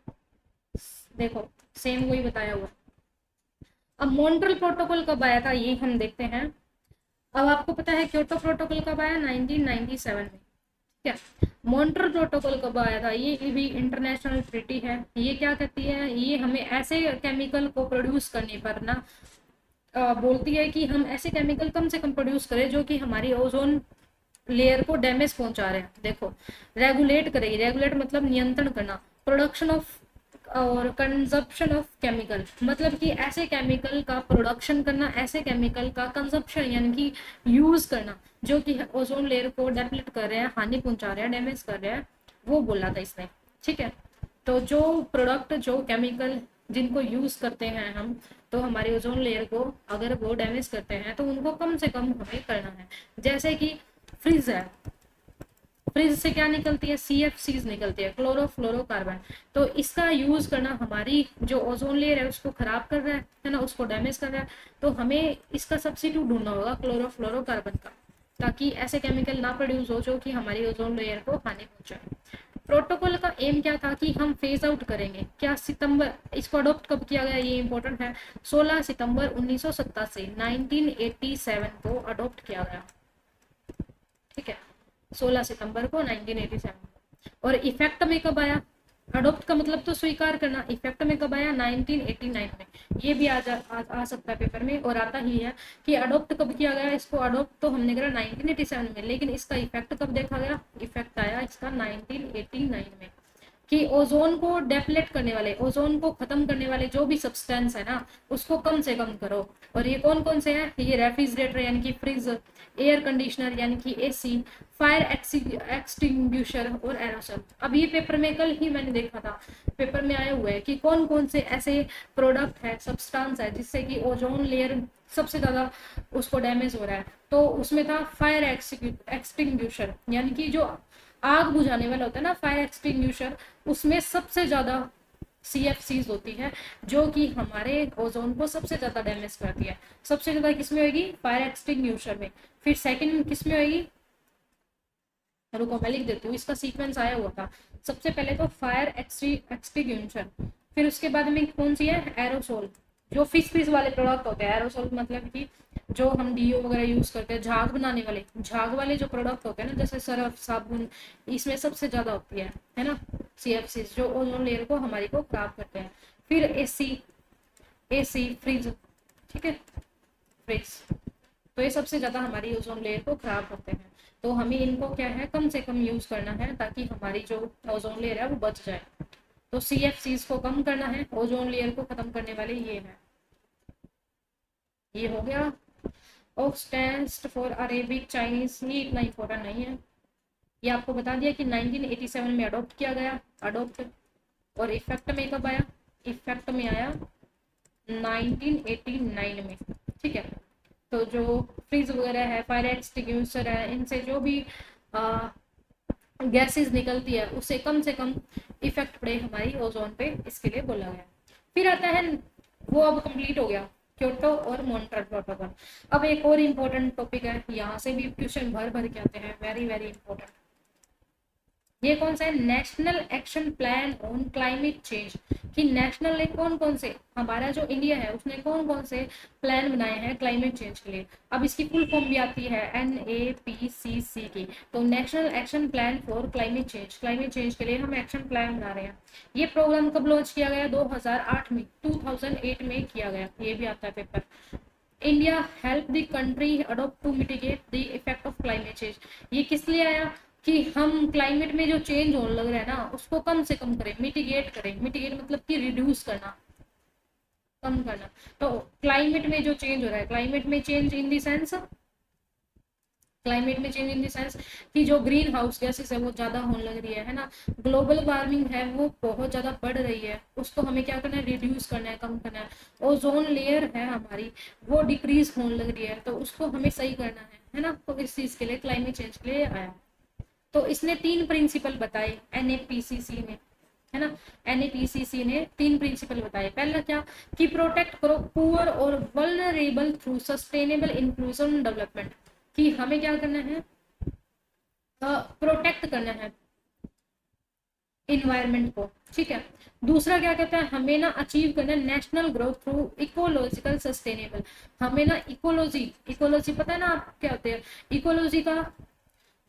देखो सेम वही बताया हुआ। अब मॉन्ट्रियल प्रोटोकॉल कब आया था ये हम देखते हैं। अब आपको पता है क्योटो प्रोटोकॉल कब आया, 1997 में। क्या मॉन्ट्रियल प्रोटोकॉल कब आया था, ये भी इंटरनेशनल ट्रीटी है। ये क्या कहती है, ये हमें ऐसे केमिकल को प्रोड्यूस करने पर ना बोलती है कि हम ऐसे केमिकल कम से कम प्रोड्यूस करें जो कि हमारी ओजोन लेयर को डैमेज पहुंचा रहे हैं। देखो, रेगुलेट करेगी, रेगुलेट मतलब नियंत्रण करना, प्रोडक्शन ऑफ और कंजप्शन ऑफ केमिकल, मतलब कि ऐसे केमिकल का प्रोडक्शन करना, ऐसे केमिकल का कंजप्शन यानी कि यूज करना जो कि ओजोन लेयर को डेप्लीट कर रहे हैं, हानि पहुंचा रहे हैं, डैमेज कर रहे हैं, वो बोला था इसने। ठीक है, तो जो प्रोडक्ट, जो केमिकल जिनको यूज करते हैं हम, तो हमारे ओजोन लेयर को अगर वो डैमेज करते हैं तो उनको कम से कम हमें करना है। जैसे कि फ्रिज है, फ्रिज से क्या निकलती है, CFCs निकलती है, क्लोरोफ्लोरोकार्बन। तो इसका यूज करना हमारी जो ओजोन लेयर है उसको खराब कर रहा है ना, उसको डैमेज कर रहा है। तो हमें इसका सब्स्टिट्यूट ढूंढना होगा क्लोरोफ्लोरोकार्बन का, ताकि ऐसे केमिकल ना प्रोड्यूस हो जो कि हमारी ओजोन लेयर को हानि पहुंचाए। प्रोटोकॉल का एम क्या था कि हम फेज आउट करेंगे। क्या सितंबर, इसको अडॉप्ट कब किया गया ये इंपॉर्टेंट है, 16 सितंबर 1987 1987 को अडॉप्ट किया गया। ठीक है, 16 सितंबर को 1987। और इफेक्ट में कब आया, अडॉप्ट का मतलब तो स्वीकार करना, इफेक्ट में कब आया, 1989 में। ये भी आ सकता है पेपर में और आता ही है कि अडॉप्ट कब किया गया। इसको अडॉप्ट तो हमने करा 1987 में, लेकिन इसका इफेक्ट कब देखा गया, इफेक्ट आया इसका 1989 में। कि ओजोन को डेप्लेट करने वाले, ओजोन को खत्म करने वाले जो भी सब्सटेंस है ना, उसको कम से कम करो। और ये कौन कौन से हैं, ये रेफ्रिजरेटर यानी कि फ्रिज, एयर कंडीशनर यानी कि AC, फायर एक्सटिंग्विशर और एरोसोल। अब ये पेपर में कल ही मैंने देखा था, पेपर में आया हुआ है कि कौन कौन से ऐसे प्रोडक्ट है, सब्सटेंस है जिससे कि ओजोन लेयर सबसे ज्यादा उसको डैमेज हो रहा है। तो उसमें था फायर एक्सटिंग्विशर यानी कि जो आग बुझाने वाला होता है ना, फायर एक्सटिंग्विशर, उसमें सबसे ज्यादा CFCs होती है जो कि हमारे ओजोन को सबसे ज्यादा डैमेज करती है। सबसे ज्यादा किसमें होगी, फायर एक्सटिंग्विशर में। फिर सेकंड किसमें होगी, रुको मैं लिख देती हूँ, इसका सीक्वेंस आया हुआ था। सबसे पहले तो फायर एक्सटिंग्विशर, फिर उसके बाद में कौन सी है, एरोसोल, जो फिश वाले प्रोडक्ट होते हैं। एरोसोल मतलब कि जो हम डीओ वगैरह यूज करते हैं, झाग बनाने वाले, झाग वाले जो प्रोडक्ट होते हैं ना, जैसे सर्फ, साबुन, इसमें सबसे ज्यादा होती है ना, CFCs, जो ओजोन लेयर को हमारी को खराब करते हैं। फिर एसी फ्रिज, ठीक है, फ्रिज, तो ये सबसे ज्यादा हमारी ओजोन लेयर को खराब करते हैं। तो हमें इनको क्या है, कम से कम यूज करना है ताकि हमारी जो ओजोन लेयर है वो बच जाए। तो CFCs को कम करना है, ओजोन लेयर को खत्म करने वाले ये है। ये हो गया। ऑक्सटेंस्ट फॉर अरेबिक चाइनीज, ये इतना इंपॉर्टेंट नहीं है। ये आपको बता दिया कि 1987 में अडॉप्ट किया गया, अडॉप्ट। और इफेक्ट में कब आया, इफेक्ट में आया 1989 में। ठीक है, तो जो फ्रिज वगैरह है, फायर एक्सटिंग्विशर है, इनसे जो भी गैसेस निकलती है उससे कम इफेक्ट पड़े हमारी ओजोन पे, इसके लिए बोला गया। फिर आता है, वो अब कंप्लीट हो गया क्योटो और मॉन्ट्रियल प्रोटोकॉल। अब एक और इम्पोर्टेंट टॉपिक है, यहाँ से भी क्वेश्चन भर भर के आते हैं, वेरी वेरी इंपॉर्टेंट। ये कौन सा है, national action plan on climate change. कि नेशनल ने कौन कौन से, हमारा जो इंडिया है उसने कौन कौन से प्लान बनाए हैं क्लाइमेट चेंज के लिए। अब इसकी फुल फॉर्म भी आती है NAPCC की। तो national action plan for climate change, climate change के लिए हम एक्शन प्लान बना रहे हैं। ये प्रोग्राम कब लॉन्च किया गया, 2008 में, 2008 में किया गया। ये भी आता है paper. India help the country adopt to mitigate the effect of climate change. ये किस लिए आया कि हम क्लाइमेट में जो चेंज होने लग रहा है ना उसको कम से कम करें, मिटिगेट करें। मिटिगेट मतलब कि रिड्यूस करना, कम करना। तो क्लाइमेट में जो चेंज हो रहा है, क्लाइमेट में change in the sense, climate में चेंज इन द सेंस कि जो ग्रीन हाउस गैसेस है वो ज्यादा होने लग रही है ना, ग्लोबल वार्मिंग है वो बहुत ज्यादा बढ़ रही है, उसको हमें क्या करना है, रिड्यूस करना है, कम करना है। ओजोन लेयर है हमारी वो डिक्रीज होने लग रही है, तो उसको हमें सही करना है ना। तो इस चीज के लिए क्लाइमेट चेंज के लिए आया। तो इसने 3 प्रिंसिपल बताए, NAPCC ने, है ना, NAPCC ने 3 प्रिंसिपल बताए। पहला क्या, कि प्रोटेक्ट करो पुअर और vulnerable through sustainable inclusion development. कि हमें क्या करना है, प्रोटेक्ट करना है इन्वायरमेंट को, ठीक है। दूसरा क्या कहता है, हमें ना अचीव करना national growth through ecological sustainable. हमें ना इकोलॉजी, इकोलॉजी पता है ना आप क्या होते हैं, इकोलॉजी का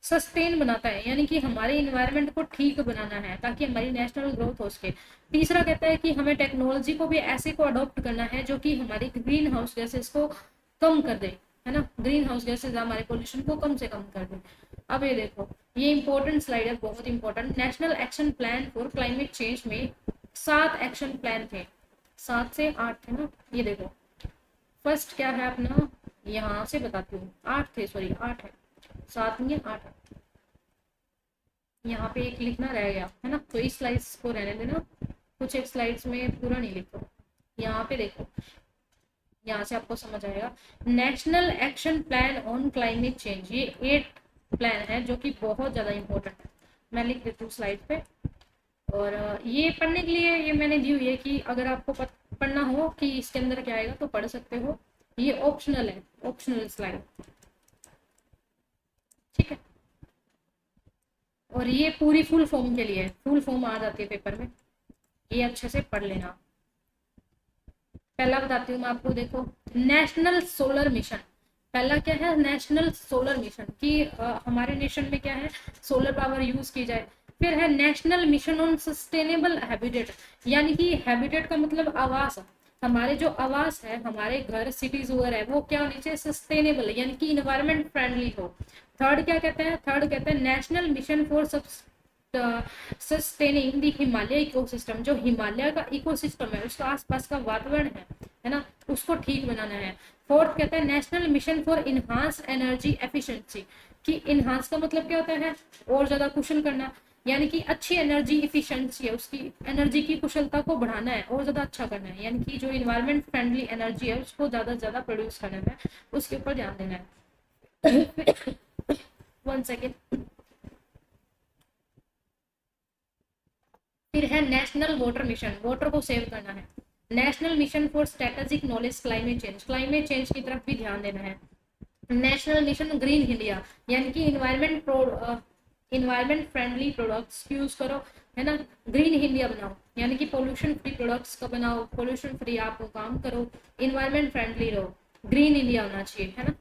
सस्टेन बनाता है, यानी कि हमारे इन्वायरमेंट को ठीक बनाना है ताकि हमारी नेशनल ग्रोथ हो सके। तीसरा कहता है कि हमें टेक्नोलॉजी को भी ऐसे को अडॉप्ट करना है जो कि हमारी ग्रीन हाउस गैसेस को कम कर दे, है ना, ग्रीन हाउस गैसेस हमारे पोल्यूशन को कम से कम कर दे। अब ये देखो, ये इंपॉर्टेंट स्लाइड है, बहुत important. National action plan for climate change में 7 एक्शन प्लान थे, 7 से 8 थे ना, ये देखो। फर्स्ट क्या है अपना, यहाँ से बताती हूँ, 8 थे, सॉरी 8 है, 7 नहीं है 8 है। यहाँ पे एक लिखना रह गया है ना, तो इस स्लाइड्स को रहने देना, कुछ एक स्लाइड्स में पूरा नहीं लिखो। यहाँ पे देखो, यहाँ से आपको समझ आएगा। National action plan on climate change, ये 8 प्लान है जो कि बहुत ज्यादा इंपॉर्टेंट है। मैं लिख देती हूँ स्लाइड पे। और ये पढ़ने के लिए ये मैंने दी हुई है कि अगर आपको पढ़ना हो कि इसके अंदर क्या आएगा तो पढ़ सकते हो, ये ऑप्शनल है, ऑप्शनल स्लाइड, ठीक है। और ये पूरी फुल फॉर्म के लिए, फुल फॉर्म आ जाती है पेपर में, ये अच्छे से पढ़ लेना। पहला बताती हूँ मैं आपको, देखो नेशनल सोलर मिशन। पहला क्या है, नेशनल सोलर मिशन कि हमारे नेशन में क्या है, सोलर पावर यूज की जाए। फिर है national mission on sustainable habitat, यानी कि हैबिटेट का मतलब आवास। हमारे जो आवास है, हमारे घर सिटीज वगैरह है, वो क्या होनी चाहिए, सस्टेनेबल, यानी कि इन्वायरमेंट फ्रेंडली हो। थर्ड क्या कहते हैं, थर्ड कहते हैं national mission for sustaining the Himalaya ecosystem, जो हिमालय का इकोसिस्टम है, उसका आसपास का वातावरण है ना, उसको ठीक बनाना है। फोर्थ कहता है national mission for enhance energy efficiency, कि इनहांस का मतलब क्या होता है, और ज्यादा कुशल करना, यानी कि अच्छी एनर्जी इफिशिएंसी है, उसकी एनर्जी की कुशलता को बढ़ाना है और ज्यादा अच्छा करना है, यानी कि जो इन्वायरमेंट फ्रेंडली एनर्जी है उसको ज्यादा से ज्यादा प्रोड्यूस करना है, उसके ऊपर ध्यान देना है। 1 सेकेंड। फिर है नेशनल वाटर मिशन, वाटर को सेव करना है। National mission for strategic knowledge climate change, climate change की तरफ भी ध्यान देना है। नेशनल मिशन ग्रीन इंडिया, यानी कि इन्वायरमेंट फ्रेंडली प्रोडक्ट्स यूज करो, है ना, ग्रीन इंडिया बनाओ, यानी कि पोल्यूशन फ्री प्रोडक्ट्स का बनाओ, पोल्यूशन फ्री आप काम करो, इन्वायरमेंट फ्रेंडली रहो, ग्रीन इंडिया होना चाहिए, है ना।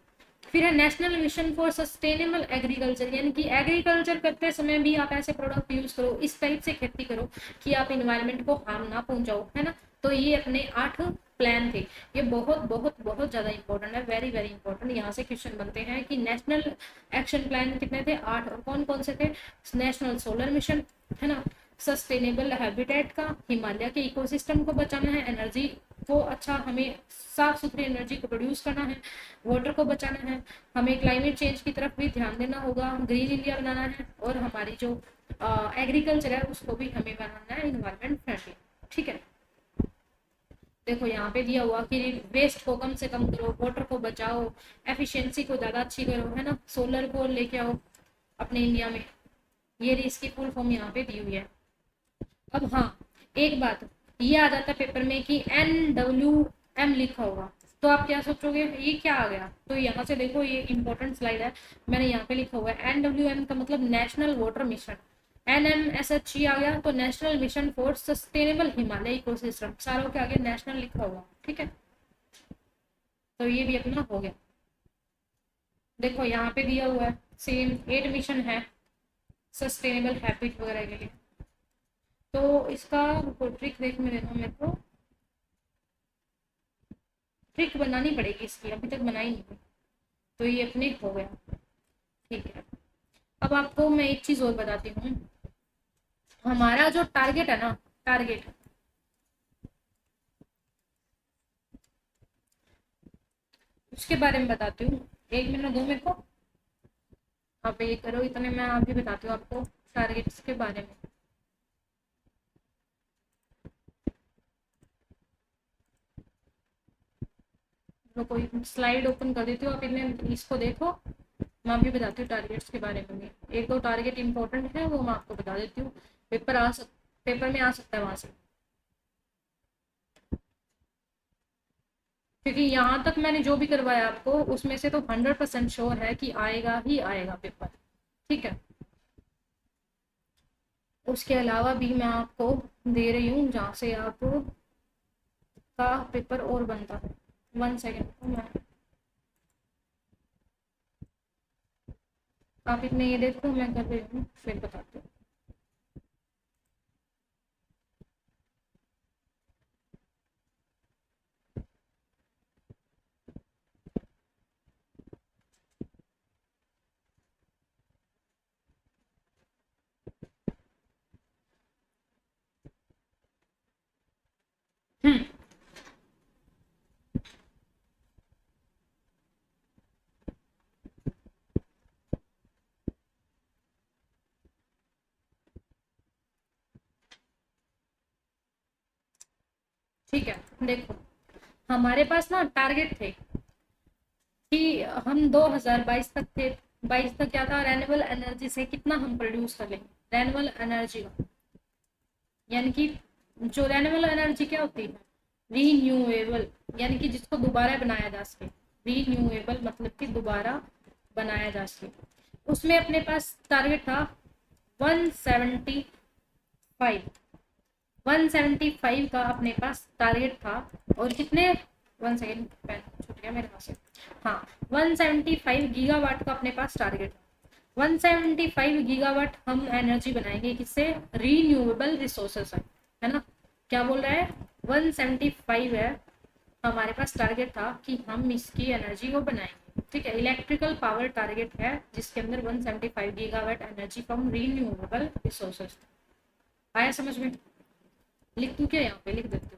फिर है national mission for sustainable agriculture, यानी कि एग्रीकल्चर करते समय भी आप ऐसे प्रोडक्ट यूज करो, इस टाइप से खेती करो कि आप इन्वायरमेंट को हार्म ना पहुंचाओ, है ना। तो ये अपने 8 प्लान थे, ये बहुत बहुत बहुत ज्यादा इंपॉर्टेंट है, वेरी वेरी इंपॉर्टेंट। यहाँ से क्वेश्चन बनते हैं कि नेशनल एक्शन प्लान कितने थे, 8, और कौन कौन से थे, नेशनल सोलर मिशन, है ना, सस्टेनेबल हैबिटेट का, हिमालय के इकोसिस्टम को बचाना है, एनर्जी को अच्छा, हमें साफ सुथरी एनर्जी को प्रोड्यूस करना है, वाटर को बचाना है, हमें क्लाइमेट चेंज की तरफ भी ध्यान देना होगा, ग्रीन इंडिया बनाना है, और हमारी जो एग्रीकल्चर है उसको भी हमें बनाना है इन्वायरमेंट फ्रेंडली, ठीक है। देखो यहाँ पे दिया हुआ कि वेस्ट को कम से कम करो, वाटर को बचाओ, एफिशिएंसी को ज्यादा अच्छी करो, है ना, सोलर को लेके आओ अपने इंडिया में, ये इसकी फुल फॉर्म यहाँ पे दी हुई है। अब हाँ, एक बात ये आ जाता है पेपर में कि NWM लिखा होगा, तो आप क्या सोचोगे ये क्या आ गया, तो यहाँ से देखो ये इंपॉर्टेंट स्लाइड है, मैंने यहाँ पे लिखा हुआ है NWM का मतलब नेशनल वाटर मिशन, NMSHE आ गया तो national mission for sustainable Himalaya ecosystem, सारों के आगे नेशनल लिखा हुआ, ठीक है। तो ये भी अपना हो गया। देखो यहाँ पे दिया हुआ है सेम 8 मिशन है सस्टेनेबल हैबिट वगैरह के लिए, तो इसका ट्रिक देखने देना मेरे को, ट्रिक बनानी पड़ेगी इसकी, अभी तक बनाई नहीं, तो ये अपने हो गया, ठीक है। अब आपको मैं एक चीज और बताती हूँ, हमारा जो टारगेट है ना, टारगेट, उसके बारे में बताती हूँ, 1 मिनट दो मेरे को, आप ये करो, इतने मैं अभी बताती हूँ आपको टारगेट्स के बारे में। तो कोई स्लाइड ओपन कर देती हूँ, आप इन्हें इसको देखो, मैं अभी बताती हूँ टारगेट्स के बारे में भी, 1-2 टारगेट इंपॉर्टेंट है वो मैं आपको बता देती हूँ, पेपर में आ सकता है वहां से, क्योंकि यहाँ तक मैंने जो भी करवाया आपको उसमें से तो 100% श्योर है कि आएगा ही आएगा पेपर, ठीक है। उसके अलावा भी मैं आपको दे रही हूँ जहाँ से आप का पेपर और बनता है। 1 सेकेंड मैं, आप इतने ये देखो, मैं कर रही हूँ फिर बताती हूँ। हम्म, ठीक है, देखो हमारे पास ना टारगेट थे कि हम 2022 तक थे। 22 तक क्या था, रेन्यूएबल एनर्जी से कितना हम प्रोड्यूस कर लेंगे, रेन्यूएबल एनर्जी का, यानी कि जो रेन्यूएबल एनर्जी क्या होती है, रीन्यूएबल, यानी कि जिसको दोबारा बनाया जा सके। रीन्यूएबल मतलब कि दोबारा बनाया जा सके। उसमें अपने पास टारगेट था 175, 175 का अपने पास टारगेट था। और कितने, 1 सेकेंड पेन छूट गया मेरे पास से, हाँ 175 गीगावाट का अपने पास टारगेट था। 175 गीगावाट हम एनर्जी बनाएंगे, किससे, रीन्यूएबल रिसोर्सेस है ना। क्या बोल रहा है, 175 है हमारे पास टारगेट था कि हम इसकी एनर्जी को बनाएंगे, ठीक है। इलेक्ट्रिकल पावर टारगेट है जिसके अंदर 175 gigawatt energy from renewable resources. आया समझ में, लिख दूं क्या, यहाँ पे लिख देती हूँ,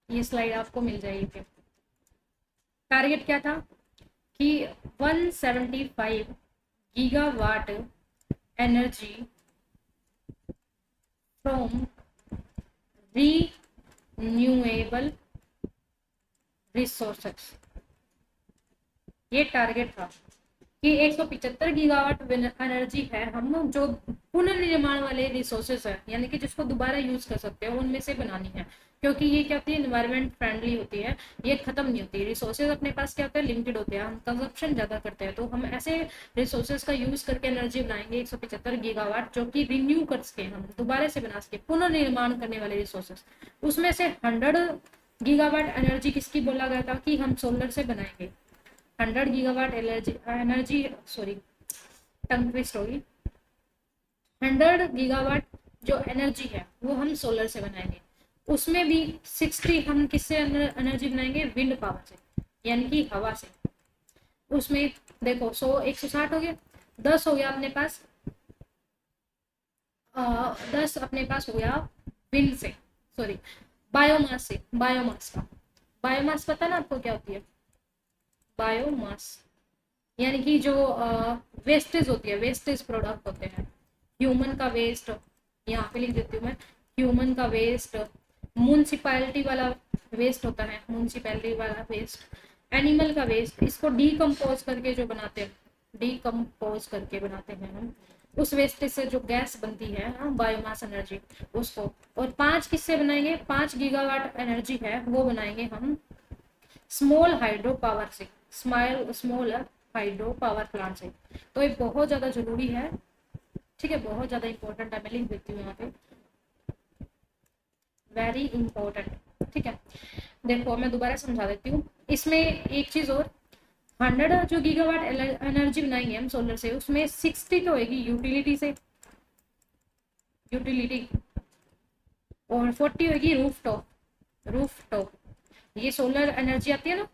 ये स्लाइड आपको मिल जाएगी फिर। टारगेट क्या था कि 175 gigawatt energy from renewable resources, ये टारगेट था कि 175 गीगावाट एनर्जी है हम जो पुनर्निर्माण वाले रिसोर्सेस है, यानी कि जिसको दोबारा यूज कर सकते हैं, उनमें से बनानी है। क्योंकि ये क्या होती है, इन्वायरमेंट फ्रेंडली होती है, ये खत्म नहीं होती। रिसोर्सेज अपने पास क्या होता है, लिमिटेड होते हैं, हम कंजप्शन ज्यादा करते हैं, तो हम ऐसे रिसोर्सेज का यूज करके एनर्जी बनाएंगे 175 गीगावाट, जो कि रिन्यू कर सके, हम दोबारा से बना सके, पुनर्निर्माण करने वाले रिसोर्सेज। उसमें से 100 गीगावाट एनर्जी किसकी बोला गया था कि हम सोलर से बनाएंगे। 100 गीगावाट एनर्जी, सॉरी टंग ट्विस्ट होगी, 100 गीगावाट जो एनर्जी है वो हम सोलर से बनाएंगे। उसमें भी 60 हम किससे एनर्जी बनाएंगे, विंड पावर से, यानी कि हवा से। उसमें देखो 160 हो गया, 10 हो गया अपने पास, 10 अपने पास हो गया विंड से, सॉरी बायोमास से। बायोमास का, बायोमास पता ना आपको क्या होती है, बायोमास यानी कि जो वेस्टेज होती है, वेस्टेज प्रोडक्ट होते हैं, ह्यूमन का वेस्ट, यहाँ पे लिख देती हूँ मैं, ह्यूमन का वेस्ट, म्यूनसिपैलिटी वाला वेस्ट होता है, म्यूनसिपैलिटी वाला वेस्ट, एनिमल का वेस्ट, इसको डीकम्पोज करके जो बनाते हैं, डीकम्पोज करके बनाते हैं हम, उस वेस्टेज से जो गैस बनती है बायोमास एनर्जी, उसको। और 5 किससे बनाएंगे, 5 गीगावाट एनर्जी है वो बनाएंगे हम स्मॉल हाइड्रो पावर से, स्मॉल हाइड्रो पावर प्लांट से। तो ये बहुत ज्यादा जरूरी है, ठीक है, बहुत ज्यादा इंपॉर्टेंट है, मैं लिख देती हूँ यहाँ पे, वेरी इंपॉर्टेंट, ठीक है। देखो मैं दोबारा समझा देती हूँ इसमें एक चीज और, 100 जो गीगावाट एनर्जी बनाएंगे हम सोलर से, उसमें 60 तो होगी यूटिलिटी से, यूटिलिटी, और 40 होगी रूफ टॉप, रूफ टॉप। ये सोलर एनर्जी आती है ना,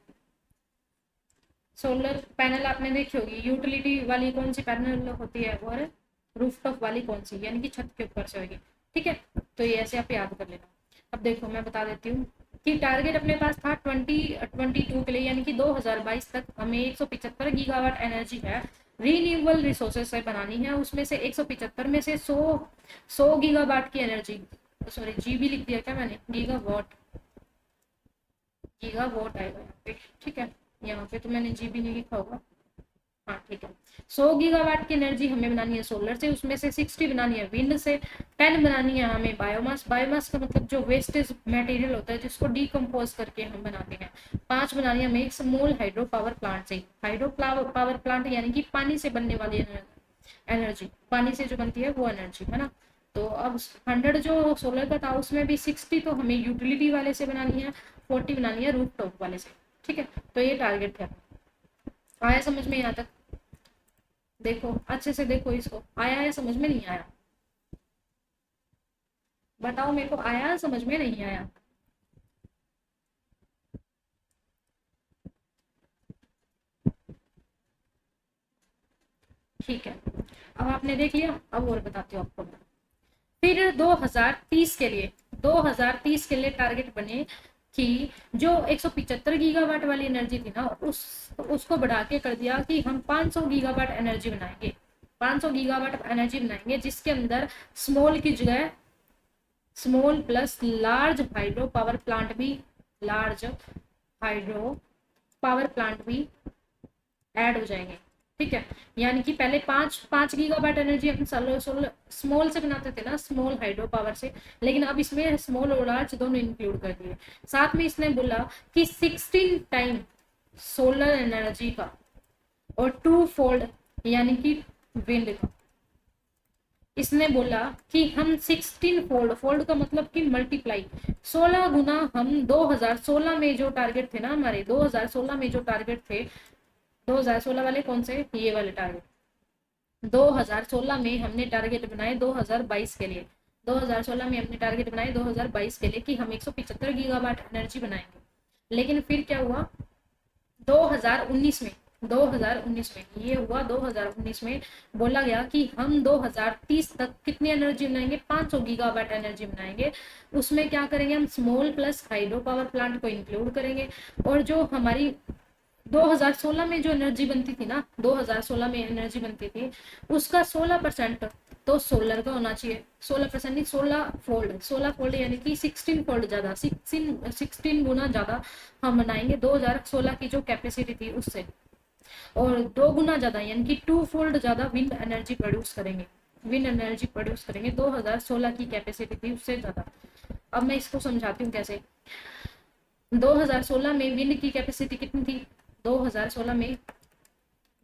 सोलर पैनल आपने देखी होगी, यूटिलिटी वाली कौन सी पैनल होती है, और रूफटॉप वाली कौन सी, यानी कि छत के ऊपर से होगी, ठीक है। तो ये ऐसे आप याद कर लेना। अब देखो मैं बता देती हूँ कि टारगेट अपने पास था 2022 के लिए, यानी कि 2022 तक हमें 175 गीगावाट एनर्जी है रीन्यूएबल रिसोर्सेज से बनानी है। उसमें से 175 में से 100 गीगावाट की एनर्जी, सॉरी जीबी लिख दिया क्या मैंने, गीगावाट, गीगावाट आएगा यहाँ पे, ठीक है। यहाँ पे तो मैंने जीबी नहीं लिखा होगा, हाँ ठीक है। 100 गीगावाट की एनर्जी हमें बनानी है सोलर से, उसमें से 60 बनानी है विंड से, 10 बनानी है हमें बायोमास, बायोमास का मतलब जो वेस्टेज मटेरियल होता है जिसको डीकम्पोज करके हम बनाते हैं, 5 बनानी है हमें एक स्मॉल हाइड्रो पावर प्लांट से। हाइड्रो पावर प्लांट यानी कि पानी से बनने वाली एनर्जी, पानी से जो बनती है वो एनर्जी, है ना। तो अब 100 जो सोलर का था उसमें भी 60 तो हमें यूटिलिटी वाले से बनानी है, 40 बनानी है रूफटॉप वाले से, ठीक है। तो ये टारगेट है। आया समझ में यहाँ तक? देखो अच्छे से देखो इसको, आया है समझ में, नहीं आया? बताओ मेरे को, आया समझ में, नहीं आया? ठीक है, अब आपने देख लिया, अब और बताती हूँ आपको। फिर 2030 के लिए, 2030 के लिए टारगेट बने कि जो 175 गीगावाट वाली एनर्जी थी ना, उसको बढ़ा के कर दिया कि हम 500 गीगावाट एनर्जी बनाएंगे। 500 गीगावाट एनर्जी बनाएंगे जिसके अंदर स्मॉल की जगह small plus large hydro power plant भी, लार्ज हाइड्रो पावर प्लांट भी ऐड हो जाएंगे, ठीक है। यानी कि पहले 5 गीगावाट एनर्जी हम स्मॉल से बनाते थे ना, स्मॉल हाइड्रो पावर से, लेकिन अब इसमें स्मॉल और लार्ज दोनों इंक्लूड कर दिए। साथ में इसने बोला कि 16 टाइम सोलर एनर्जी का और 2 फोल्ड यानी कि विंड का। इसने बोला कि हम 16 फोल्ड, फोल्ड का मतलब कि मल्टीप्लाई, 16 गुना हम 2016 में जो टारगेट थे ना हमारे, 2016 में जो टारगेट थे, 2016 वाले कौन से, ये वाले टारगेट, 2016 में हमने टारगेट बनाए 2022 के लिए, 2016 में हमने टारगेट बनाए 2022 के लिए कि हम 175 गीगावाट एनर्जी बनाएंगे। लेकिन फिर क्या हुआ 2019 में, 2019 में ये हुआ, 2019 में बोला गया कि हम 2030 तक कितनी एनर्जी बनाएंगे, 500 गीगावाट एनर्जी बनाएंगे। उसमें क्या करेंगे हम, small plus hydro power plant को इंक्लूड करेंगे। और जो हमारी 2016 में जो एनर्जी बनती थी ना, 2016 में एनर्जी बनती थी उसका 16% तो सोलर का होना चाहिए। 16% नहीं, 16 फोल्ड, 16 फोल्ड यानी कि 16 फोल्ड ज्यादा, 16 गुना ज्यादा हम बनाएंगे 2016 की जो कैपेसिटी थी उससे। और 2 गुना ज्यादा यानी कि 2 फोल्ड ज्यादा विंड एनर्जी प्रोड्यूस करेंगे, विंड एनर्जी प्रोड्यूस करेंगे 2016 की कैपेसिटी थी उससे ज्यादा। अब मैं इसको समझाती हूँ कैसे। 2016 में विंड की कैपेसिटी कितनी थी, 2016 में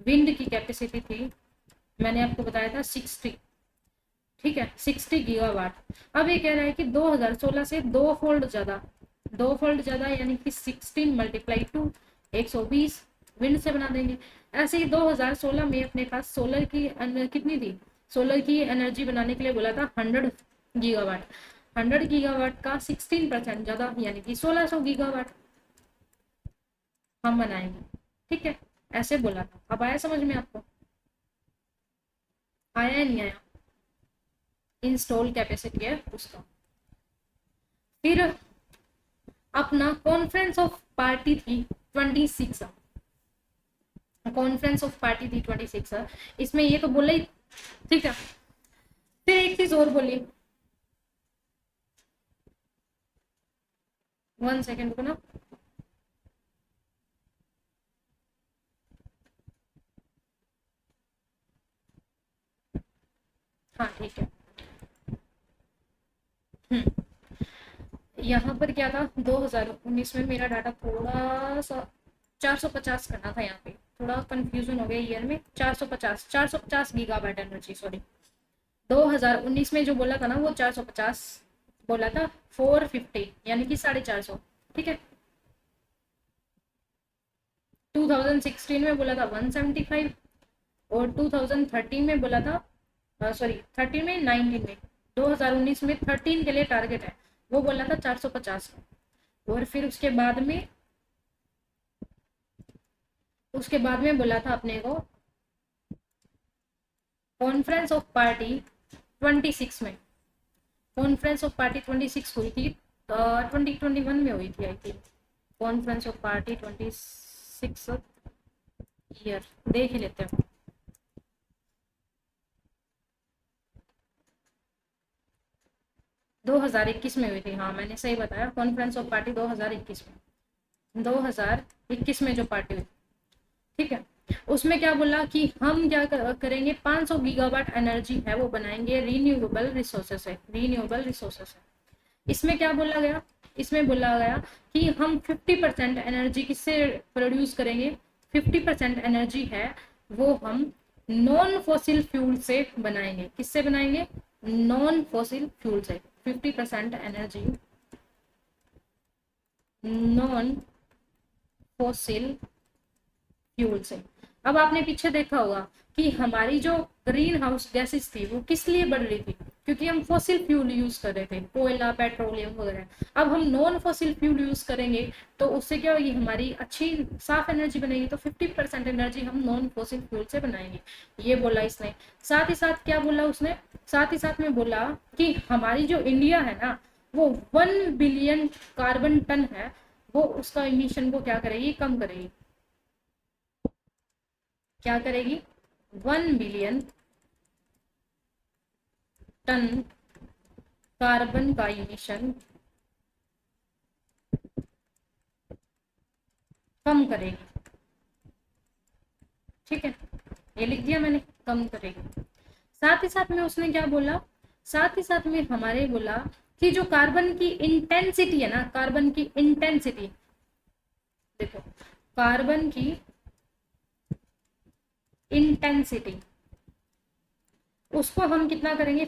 विंड की कैपेसिटी थी, मैंने आपको बताया था 60, ठीक है, 60 गीगावाट। अब ये कह रहा है कि 2016 से 2 फोल्ड ज्यादा, 2 फोल्ड ज्यादा यानी कि 16 मल्टीप्लाई 2, 120 विंड से बना देंगे। ऐसे ही 2016 में अपने पास सोलर की कितनी थी, सोलर की एनर्जी बनाने के लिए बोला था 100 गीगावाट, 100 गीगावाट का 16% ज्यादा यानी कि 1600 गीगावाट हम बनाएंगे, ठीक है। ऐसे बोला था। अब आया समझ में आपको, आया या नहीं आया? इंस्टॉल कैपेसिटी है उसका। फिर अपना कॉन्फ्रेंस ऑफ पार्टी थी 26, कॉन्फ्रेंस ऑफ पार्टी थी 26, इसमें ये तो बोला ही, ठीक है। फिर एक चीज और बोली, 1 सेकेंड को ना, हाँ ठीक है। यहाँ पर क्या था, 2019 में मेरा डाटा थोड़ा सा 450 करना था, यहाँ पे थोड़ा कंफ्यूजन हो गया ईयर में, 450 गीगाबाइट एनर्जी, सॉरी। 2019 में जो बोला था ना वो 450 बोला था, 450 यानी कि 450, ठीक है। 2016 में बोला था 175, और 2013 में बोला था, सॉरी 13 में 19 में, 2019 में 13 के लिए टारगेट है, वो बोला था 450 का। और फिर उसके बाद में बोला था अपने को कॉन्फ्रेंस ऑफ पार्टी 26 में, कॉन्फ्रेंस ऑफ पार्टी 26 हुई थी, 2021 में हुई थी I think, conference of party 26 year देख ही लेते हैं। दो हजार इक्कीस में हुई थी, हाँ मैंने सही बताया, कॉन्फ्रेंस ऑफ पार्टी 2021 में, 2021 में जो पार्टी हुई, ठीक है। उसमें क्या बोला कि हम क्या करेंगे, 500 गीगावाट एनर्जी है वो बनाएंगे रीन्यूएबल रिसोर्सेस है, रीन्यूएबल रिसोर्सेस है। इसमें क्या बोला गया, इसमें बोला गया कि हम 50% एनर्जी किससे प्रोड्यूस करेंगे, 50% एनर्जी है वो हम नॉन फॉसिल फ्यूल से बनाएंगे। किससे बनाएंगे? नॉन फॉसिल फ्यूल से। 50% एनर्जी नॉन फॉसिल फ्यूल से। अब आपने पीछे देखा होगा कि हमारी जो ग्रीन हाउस गैसेस थी वो किस लिए बढ़ रही थी? क्योंकि हम फॉसिल फ्यूल यूज कर रहे थे, कोयला, पेट्रोलियम वगैरह। अब हम नॉन फॉसिल फ्यूल यूज करेंगे तो उससे क्या होगी? हमारी अच्छी साफ एनर्जी बनेगी। तो 50% एनर्जी हम नॉन फॉसिल फ्यूल से बनाएंगे, ये बोला इसने। साथ ही साथ क्या बोला उसने? साथ ही साथ में बोला कि हमारी जो इंडिया है ना, वो 1 बिलियन कार्बन टन है, वो उसका इमिशन को क्या करेगी? कम करेगी। क्या करेगी? 1 बिलियन टन कार्बन का इमिशन कम करेगी। ठीक है, ये लिख दिया मैंने, कम करेगी। साथ ही साथ में उसने क्या बोला? साथ ही साथ में हमारे बोला कि जो कार्बन की इंटेंसिटी है ना, कार्बन की इंटेंसिटी, देखो, कार्बन की इंटेंसिटी, उसको हम कितना करेंगे?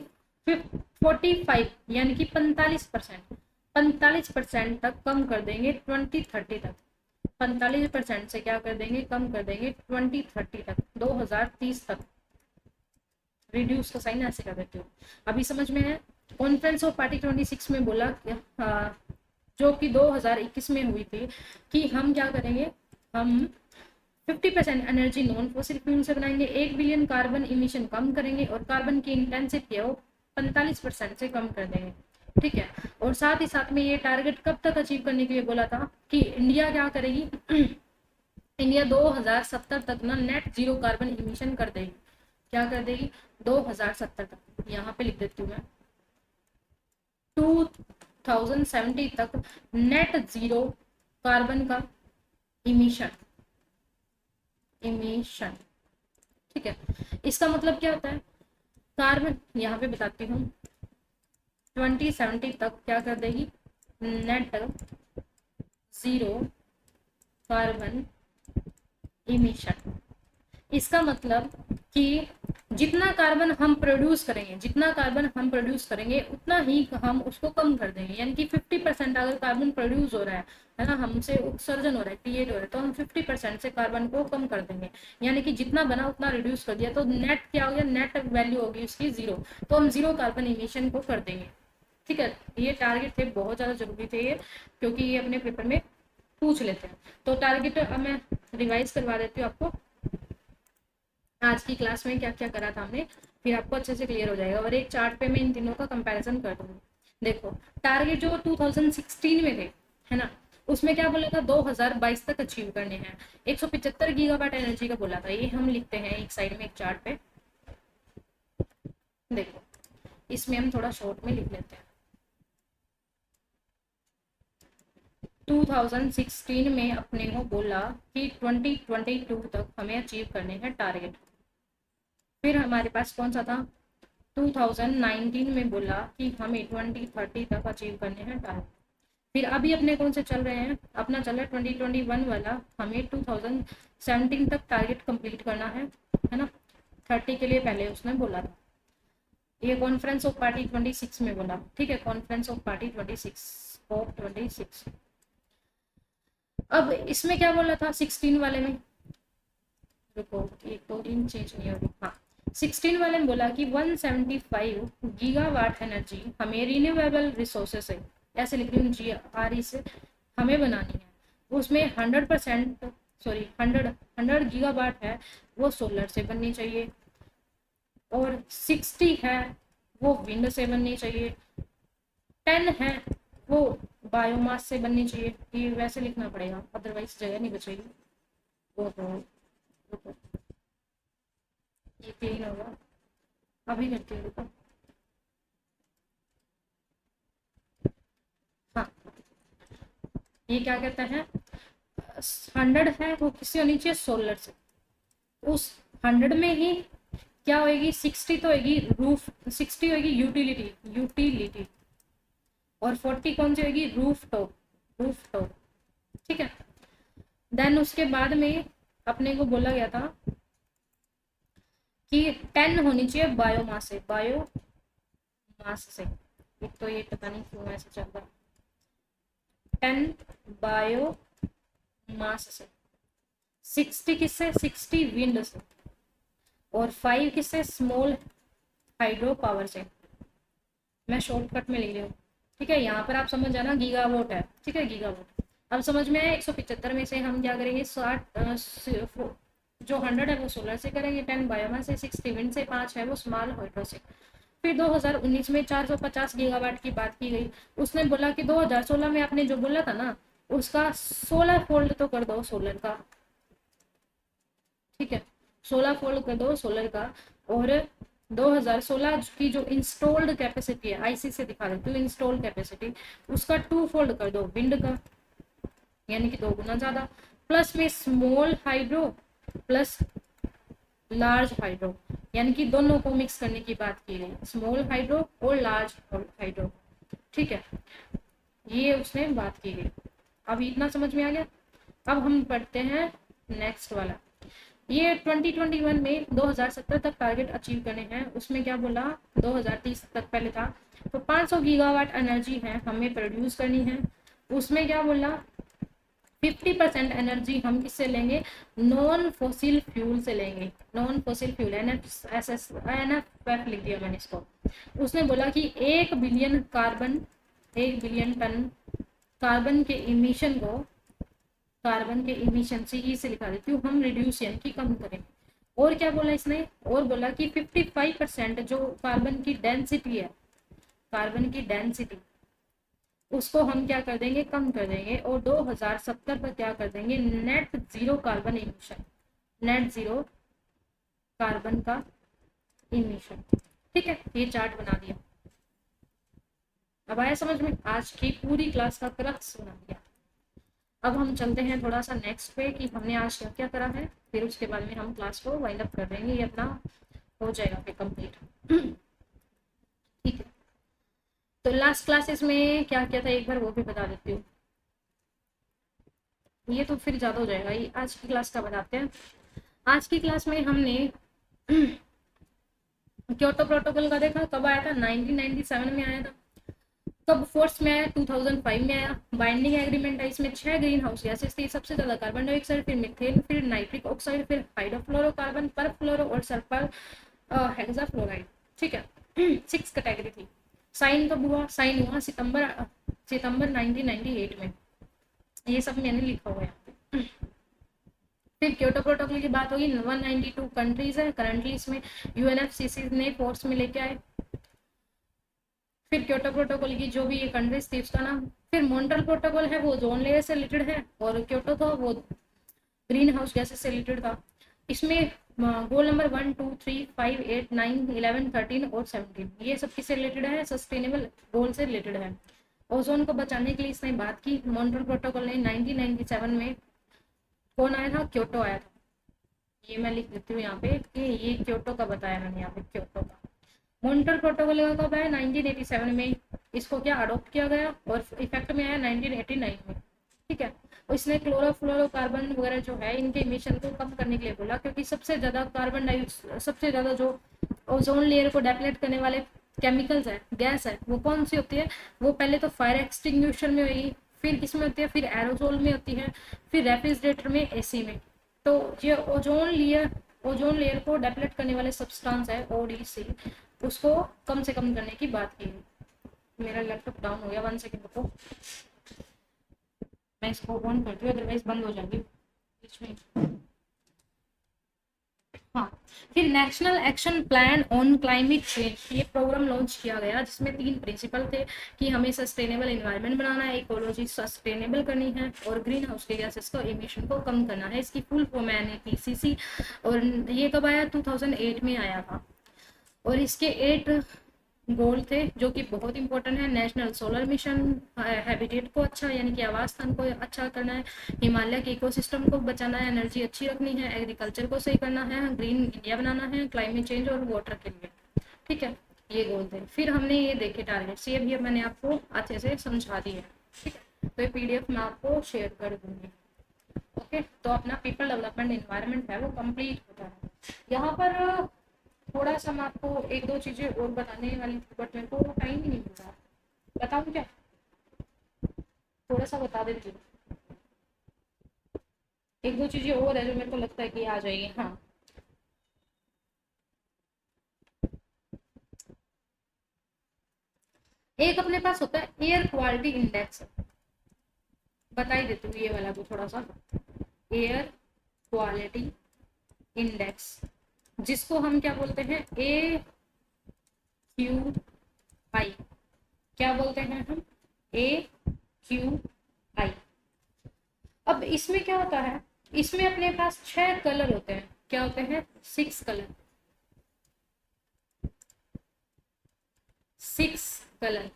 45 यानी कि 45%, 45% तक कम कर देंगे 2030 तक। 45% से क्या कर देंगे? कम कर देंगे 2030 तक, 2030 तक। रिड्यूस का साइन ऐसे कर देते हो। अभी समझ में है? कॉन्फ्रेंस ऑफ पार्टी 26 में बोला, जो कि 2021 में हुई थी, कि हम क्या करेंगे? हम 50% एनर्जी नॉन फॉसिल फ्यूल से बनाएंगे, 1 बिलियन कार्बन इमिशन कम करेंगे, और कार्बन की इंटेंसिटी है वो 45% से कम कर देंगे। ठीक है, और साथ ही साथ में ये टारगेट कब तक अचीव करने के लिए बोला था? कि इंडिया क्या करेगी? इंडिया 2070 तक ना नेट जीरो कार्बन इमिशन कर देगी। क्या कर देगी? 2070 तक। यहाँ पे लिख देती हूँ मैं, 2070 तक नेट जीरो कार्बन का इमिशन। इमिशन, ठीक है। इसका मतलब क्या होता है? कार्बन, यहाँ पे बताती हूँ, 2070 तक क्या कर देगी? Net zero carbon emission. इसका मतलब कि जितना कार्बन हम प्रोड्यूस करेंगे, जितना कार्बन हम प्रोड्यूस करेंगे उतना ही हम उसको कम कर देंगे। यानी कि 50% अगर कार्बन प्रोड्यूस हो रहा है ना, हमसे उत्सर्जन हो रहा है, क्रिएट हो रहा है, तो हम 50% से कार्बन को कम कर देंगे। यानी कि जितना बना उतना रिड्यूस कर दिया, तो नेट क्या हो गया? नेट वैल्यू होगी उसकी जीरो। तो हम जीरो कार्बन इमिशन को कर देंगे। ठीक है, ये टारगेट थे, बहुत ज्यादा जरूरी थे ये, क्योंकि ये अपने पेपर में पूछ लेते हैं। तो टारगेट मैं रिवाइज करवा देती हूँ आपको, आज की क्लास में क्या क्या करा था हमने, फिर आपको अच्छे से क्लियर हो जाएगा। और एक चार्ट पे मैं इन तीनों का कंपैरिजन कर दूंगी। देखो, टारगेट जो 2016 में थे, है ना, उसमें क्या बोला था? 2022 तक अचीव करने हैं। 175 गीगावाट एनर्जी का बोला था। ये हम लिखते हैं एक साइड में, एक चार्ट पे। देखो, इसमें हम थोड़ा शॉर्ट में लिख लेते हैं। 2016 में अपने को बोला कि 2022 तक हमें अचीव करने हैं टारगेट। फिर हमारे पास कौन सा था? 2019 में बोला कि हमें 2030 तक अचीव करने हैं टारगेट। फिर अभी अपने कौन से चल रहे हैं? अपना चल रहा है 2021 वाला, हमें 2017 तक टारगेट कंप्लीट करना है ना। 30 के लिए पहले उसने बोला था। ये कॉन्फ्रेंस ऑफ पार्टी 26 में बोला। ठीक है, कॉन्फ्रेंस ऑफ पार्टी 26। अब इसमें क्या बोला था 16 वाले में? रुको, एक तो इन चेंज नहीं हो रही। हाँ, 16 वाले में बोला कि 175 गीगावाट एनर्जी हमें रिन्यूएबल रिसोर्सेस से, ऐसे लिख रही हूँ, GRE से हमें बनानी है। उसमें 100%, सॉरी 100 गीगावाट है वो सोलर से बननी चाहिए, और 60 है वो विंड से बननी चाहिए, 10 है वो बायोमास से बननी चाहिए। ये वैसे लिखना पड़ेगा, अदरवाइज जगह नहीं बचेगी। वो ये क्लीन होगा, अभी करती हूँ, रुको। हाँ, ये क्या कहता है? 100 है वो किससे होनी चाहिए? सोलर से। उस 100 में ही क्या होगी? 60 तो होगी रूफ, 60 होगी यूटिलिटी, यूटिलिटी, और 40 कौन सी होगी? Roof top, roof top. ठीक है, देन उसके बाद में अपने को बोला गया था कि 10 होनी चाहिए बायोमास से, बायोमास से। एक तो ये पता नहीं क्यों ऐसे चल रहा है, 10 बायोमास से, 60 किससे, 60 विंड से, और 5 किससे, स्मॉल हाइड्रो पावर से। मैं शॉर्टकट में लिख रही हूँ, ठीक है। यहाँ पर आप समझ जाना गीगावाट है, ठीक है, गीगावाट। अब समझ में आया। 175 में से हम क्या करेंगे, 60 जो 100 है वो सोलर से करेंगे, 10 बायोमास से, 60 विंड से, 5 है वो स्मॉल हाइड्रो से। फिर 2019 में 450 गीगावाट की बात की गई। उसने बोला कि 2016 में आपने जो बोला था ना, उसका 16 फोल्ड तो कर दो सोलर का, ठीक है, 16 फोल्ड कर दो सोलर का। और 2016 की जो इंस्टॉल्ड कैपेसिटी है, आईसी से दिखा देती हूँ, इंस्टॉल्ड कैपेसिटी उसका 2 फोल्ड कर दो विंड का, यानी कि 2 गुना ज्यादा, प्लस में small hydro plus large hydro, यानी कि दोनों को मिक्स करने की बात की गई, स्मॉल हाइड्रो और लार्ज हाइड्रो, ठीक है, ये उसने बात की गई। अब इतना समझ में आ गया। अब हम पढ़ते हैं नेक्स्ट वाला। ये 2021 में 2070 तक टारगेट अचीव करने हैं। उसमें क्या बोला, 2030 तक पहले था, तो 500 गीगावाट एनर्जी है हमें प्रोड्यूस करनी है। उसमें क्या बोला, 50% एनर्जी हम किससे लेंगे, नॉन फॉसिल फ्यूल से लेंगे, नॉन फॉसिल फ्यूल, NF लिख दिया मैंने इसको। उसने बोला कि 1 billion carbon, 1 billion ton carbon के इमिशन को, कार्बन के इमिशन से लिखा देती हूँ, हम रिड्यूस यानी कि कम करें। और क्या बोला इसने, और बोला कि 55% जो कार्बन की डेंसिटी है, कार्बन की डेंसिटी उसको हम क्या कर देंगे, कम कर देंगे, और 2070 पर क्या कर देंगे, net zero carbon emission, net zero carbon का इमिशन, ठीक है। ये चार्ट बना दिया। अब आया समझ में, आज की पूरी क्लास का क्रक्स बना दिया। अब हम चलते हैं थोड़ा सा नेक्स्ट पे कि हमने आज क्या क्या करा है, फिर उसके बाद में हम क्लास को वाइंड अप कर देंगे, ये अपना हो जाएगा फिर कंप्लीट, ठीक है। तो लास्ट क्लासेस में क्या क्या था एक बार वो भी बता देती हूँ, ये तो फिर ज्यादा हो जाएगा, ये आज की क्लास का बताते हैं। आज की क्लास में हमने क्योटो प्रोटोकॉल का देखा, कब आया था, 1997 में आया था। कब फोर्स में आया, 2005 में आया। बाइंडिंग एग्रीमेंट है, इसमें 6 ग्रीन हाउस गैसेस थी, सबसे ज्यादा कार्बन डाइऑक्साइड, फिर मीथेन, फिर नाइट्रिक ऑक्साइड, फिर हाइड्रोफ्लोरोकार्बन, परफ्लोरो और सल्फर हेक्साफ्लोराइड, ठीक है। 6 कैटेगरी थी। साइन कब हुआ, साइन हुआ सितंबर 1998 में, ये सब मैंने लिखा हुआ है। फिर क्योटो प्रोटोकॉल की बात होगी, 192 कंट्रीज है करंटली, इसमें यूएनएफसीसी ने फोर्स में लेके आए। फिर क्योटो प्रोटोकॉल की जो भी ये कंट्रीज थी उसका नाम। फिर मॉन्ट्रियल प्रोटोकॉल है वो जोन लेयर से रिलेटेड है, और क्योटो था वो ग्रीन हाउस गैसेस से रिलेटेड था। इसमें गोल नंबर 1, 2, 3, 5, 8, 9, 11, 13 और 17 ये सब किससे रिलेटेड है, सस्टेनेबल गोल से रिलेटेड है। ओजोन को बचाने के लिए इसने बात की। मॉन्ट्रियल प्रोटोकॉल ने 1997 में, कौन आया था, क्योटो आया था। ये मैं लिख देती हूँ यहाँ पे कि ये क्योटो का बताया मैंने यहाँ पे, क्योटो का। मॉन्ट्रियल प्रोटोकॉल कब आया, 1987 में इसको क्या अडॉप्ट किया गया, और इफेक्ट में आया 1989 में, ठीक है। और इसने क्लोरोफ्लोरोकार्बन वगैरह जो है इनके इमिशन को कम करने के लिए बोला, क्योंकि सबसे ज्यादा कार्बन डाइऑक्साइड, सबसे ज्यादा जो ओजोन लेयर को डेप्लेट करने वाले केमिकल्स है, गैस है, वो कौन सी होती है, वो पहले तो फायर एक्सटिंग्विशर में हुई, फिर किसमें होती है, फिर एरोसोल में होती है, फिर रेफ्रिजरेटर में, एसी में। तो ये ओजोन लेयर को डेप्लेट करने वाले सब्सटेंस है ओडीसी, उसको कम से कम करने की बात की। मेरा लैपटॉप डाउन हो गया, 1 सेकंड रुको, मैं इसको ऑन करती हूँ अदरवाइज बंद हो जाएगी बीच में। हाँ, फिर national action plan on climate change, ये प्रोग्राम लॉन्च किया गया जिसमें 3 प्रिंसिपल थे कि हमें सस्टेनेबल एनवायरनमेंट बनाना है, इकोलॉजी सस्टेनेबल करनी है, और ग्रीन हाउस के गैसेस को इमिशन को कम करना है। इसकी फुल फॉर्म है NAPCC, और ये कब आया, 2008 में आया था। और इसके 8 गोल थे जो कि बहुत इंपॉर्टेंट है। नेशनल सोलर मिशन, हैबिटेट को अच्छा यानी कि आवास स्थान को अच्छा करना है, हिमालय के इकोसिस्टम को बचाना है, एनर्जी अच्छी रखनी है, एग्रीकल्चर को सही करना है, ग्रीन इंडिया बनाना है, क्लाइमेट चेंज और वाटर के लिए, ठीक है, ये गोल थे। फिर हमने ये देखे टारगेट्स, ये भी मैंने आपको अच्छे से समझा दी है, ठीक है। तो ये PDF मैं आपको शेयर कर दूंगी, ओके। तो अपना पीपल डेवलपमेंट एनवायरनमेंट है वो कंप्लीट होता है। यहाँ पर थोड़ा सा मैं आपको एक दो चीजें और बताने वाली थी बट मेरे को टाइम ही नहीं मिल रहा। बताऊँ क्या? थोड़ा सा बता देती हूँ। एक दो चीजें और है जो मेरे को लगता है कि आ जाएगी। हाँ, एक अपने पास होता है एयर क्वालिटी इंडेक्स। बता ही देती हूँ ये वाला भी थोड़ा सा। एयर क्वालिटी इंडेक्स, जिसको हम क्या बोलते हैं, AQI। क्या बोलते हैं हम? AQI। अब इसमें क्या होता है, इसमें अपने पास 6 कलर होते हैं। क्या होते हैं? 6 कलर। 6 कलर।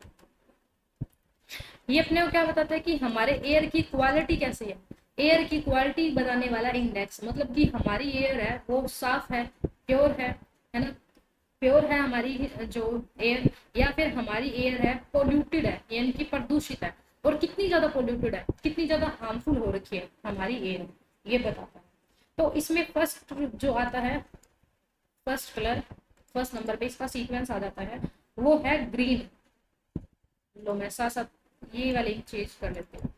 ये अपने को क्या बताता है कि हमारे एयर की क्वालिटी कैसी है। एयर की क्वालिटी बताने वाला इंडेक्स, मतलब कि हमारी एयर है वो साफ है, प्योर है ना? प्योर है हमारी जो एयर, या फिर हमारी एयर है पोल्यूटेड है, यानी कि प्रदूषित है। और कितनी ज्यादा पोल्यूटेड है, कितनी ज्यादा हार्मफुल हो रखी है हमारी एयर, ये बताता है। तो इसमें फर्स्ट जो आता है, फर्स्ट कलर, फर्स्ट नंबर पे इसका सीक्वेंस आ जाता है, वो है ग्रीन। लो मैं साथ साथ ये वाली चेंज कर लेती हूँ।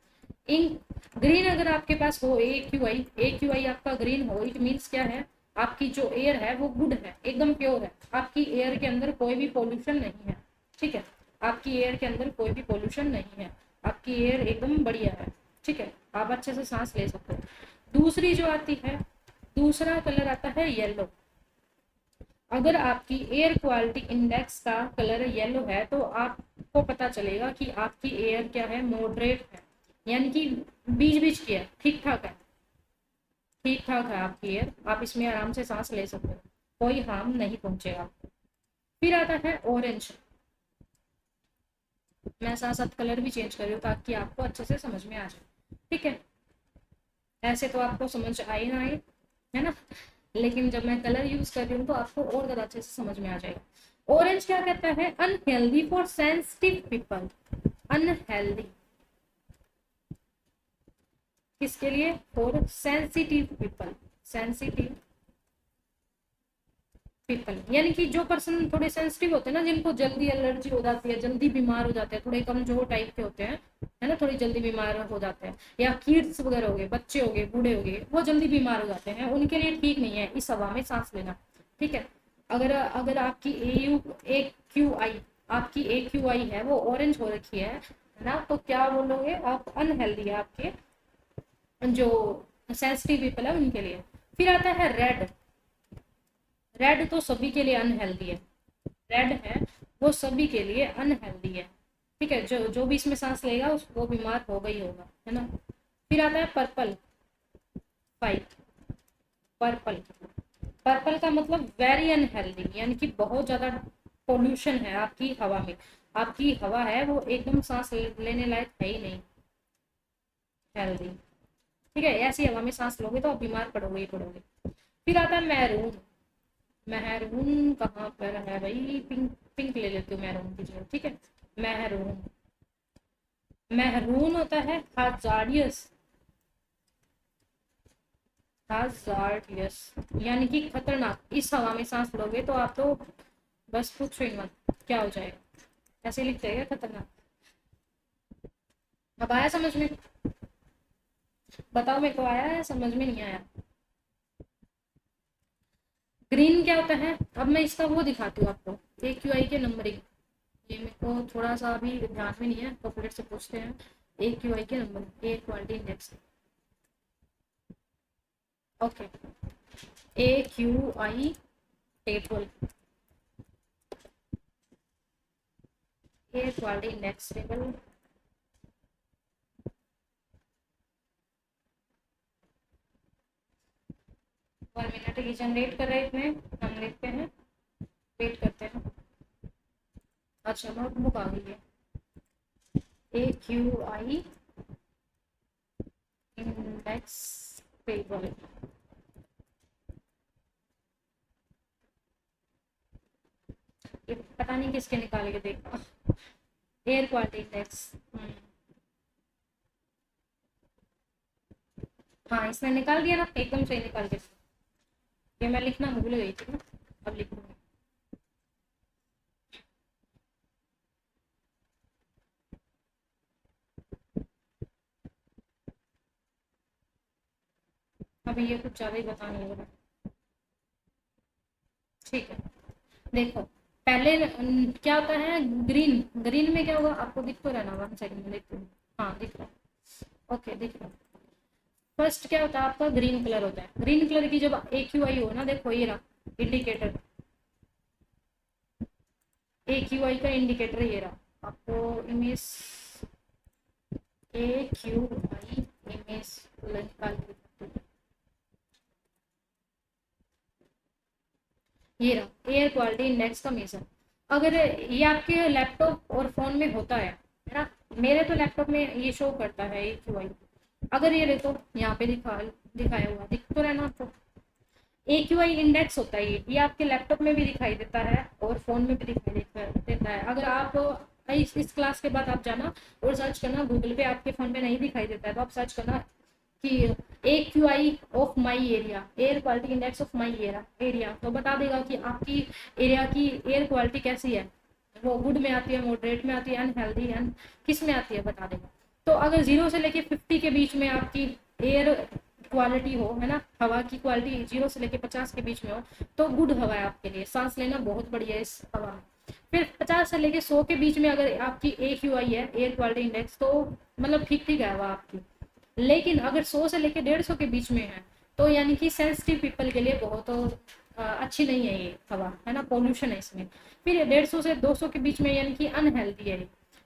इंक ग्रीन अगर आपके पास हो, ए क्यू आई आपका ग्रीन हो, इट मीन्स क्या है, आपकी जो एयर है वो गुड है, एकदम प्योर है। आपकी एयर के अंदर कोई भी पोल्यूशन नहीं है। ठीक है, आपकी एयर के अंदर कोई भी पोल्यूशन नहीं है, आपकी एयर एकदम बढ़िया है। ठीक है, आप अच्छे से सांस ले सकते हो। दूसरी जो आती है, दूसरा कलर आता है येलो। अगर आपकी एयर क्वालिटी इंडेक्स का कलर येलो है तो आपको पता चलेगा कि आपकी एयर क्या है, मॉडरेट है, यानी कि बीच बीच की है, ठीक ठाक है। ठीक ठाक है आपकी एयर, आप इसमें आराम से सांस ले सकते हो, कोई हार्म नहीं पहुंचेगा आपको। फिर आता है ऑरेंज। मैं साथ साथ कलर भी चेंज कर रही हूँ ताकि आपको अच्छे से समझ में आ जाए। ठीक है, ऐसे तो आपको समझ आए ना आए, है ना? लेकिन जब मैं कलर यूज कर रही हूँ तो आपको और ज्यादा अच्छे से समझ में आ जाएगा। ऑरेंज क्या कहता है? Unhealthy for sensitive people. Unhealthy किसके लिए? For sensitive people. Sensitive people यानी कि जो पर्सन थोड़े सेंसिटिव होते हैं ना, जिनको जल्दी एलर्जी हो जाती है, जल्दी बीमार हो जाते हैं, थोड़े कमजोर टाइप के होते हैं, है ना, थोड़ी जल्दी बीमार हो जाते हैं, या किड्स वगैरह हो गए, बच्चे हो गए, बूढ़े हो गए, वो जल्दी बीमार हो जाते हैं, उनके लिए ठीक नहीं है इस हवा में सांस लेना। ठीक है, अगर अगर आपकी ए क्यू आई, आपकी AQI है वो ऑरेंज हो रखी है ना, तो क्या बोलोगे आप? अनहेल्दी है आपके जो सेंसिटिव पीपल है उनके लिए। फिर आता है रेड। रेड तो सभी के लिए अनहेल्दी है। रेड है वो सभी के लिए अनहेल्दी है। ठीक है, जो जो भी इसमें सांस लेगा उसको बीमार होगा ही होगा, है ना? फिर आता है पर्पल। 5। पर्पल। पर्पल का मतलब वेरी अनहेल्दी, यानी कि बहुत ज्यादा पोल्यूशन है आपकी हवा में। आपकी हवा है वो एकदम सांस लेने लायक है ही नहीं, हेल्दी। ठीक है, ऐसी हवा में सांस लोगे तो आप बीमार पड़ोगे ही पड़ोगे। फिर आता है मैरून। मेहरून कहाँ पर है भाई? पिंक। पिंक ले लेती हूँ मैरून की जगह। ठीक है, मेहरून। मेहरून होता है हजार्डियस। हजार्डियस यानी कि खतरनाक। इस हवा में सांस लोगे तो आप तो बस पूछो ही मत क्या हो जाएगा। ऐसे लिखते हैं खतरनाक। अब आया समझ में? बताओ मेरे को आया है समझ में? नहीं आया? ग्रीन क्या होता है? अब मैं इसका वो दिखाती हूँ आपको, AQI के नंबरिंग। ये मेरे को थोड़ा सा अभी ध्यान में नहीं है, कॉपरेट से पूछते हैं। AQI के number, air quality index. Okay, AQI table, air quality index table. 1 minute ये जनरेट कर रहे हैं, हम लिखते हैं, वेट करते हैं। अच्छा, नोटबुक आ गई है। AQI index table. ये पता नहीं किसके निकाल के देखा। Air quality index. हाँ, इसने निकाल दिया ना, एकदम सही निकाल के। ये मैं लिखना भूल गई थी ना, अब लिखूंगी। अभी ये कुछ ज़्यादा ही बताने लग रहा है। ठीक है, देखो पहले क्या होता है, ग्रीन। ग्रीन में क्या होगा आपको दिख तो रहना, 1 सेकंड में देखते हैं। हाँ दिख रहा है, ओके दिख रहा है। फर्स्ट क्या होता है आपका, ग्रीन कलर होता है। ग्रीन कलर की जब AQI हो ना, देखो ये रहा इंडिकेटर, AQI का इंडिकेटर ये रहा। आपको इमेज AQI इमेज निकाल के, ये रहा एयर क्वालिटी इंडेक्स का मेजर। अगर ये आपके लैपटॉप और फोन में होता है ना, मेरे तो लैपटॉप में ये शो करता है AQI। अगर ये देखो यहाँ पे दिखाया हुआ दिख तो रहना आपको, AQI इंडेक्स होता है ये आपके लैपटॉप में भी दिखाई देता है और फोन में भी दिखाई देता है। अगर आप इस क्लास के बाद आप जाना और सर्च करना गूगल पे, आपके फोन पे नहीं दिखाई देता है तो आप सर्च करना कि AQI of my area, air quality index of my area, तो बता देगा कि आपकी एरिया की एयर क्वालिटी कैसी है, वो गुड में आती है, मॉडरेट में आती है, अनहेल्दी एंड किस में आती है बता देगा। तो अगर 0 से लेके 50 के बीच में आपकी एयर क्वालिटी हो, है ना, हवा की क्वालिटी 0 से लेके 50 के बीच में हो तो गुड हवा है आपके लिए, सांस लेना बहुत बढ़िया है इस हवा में। फिर 50 से लेके 100 के बीच में अगर आपकी AQI है, एयर क्वालिटी इंडेक्स, तो मतलब ठीक ठीक है हवा आपकी। लेकिन अगर 100 से लेके 150 के बीच में है तो यानी कि सेंसिटिव पीपल के लिए बहुत अच्छी नहीं है ये हवा, है ना, पोल्यूशन है इसमें। फिर 150 से 200 के बीच में यानी कि अनहेल्दी है।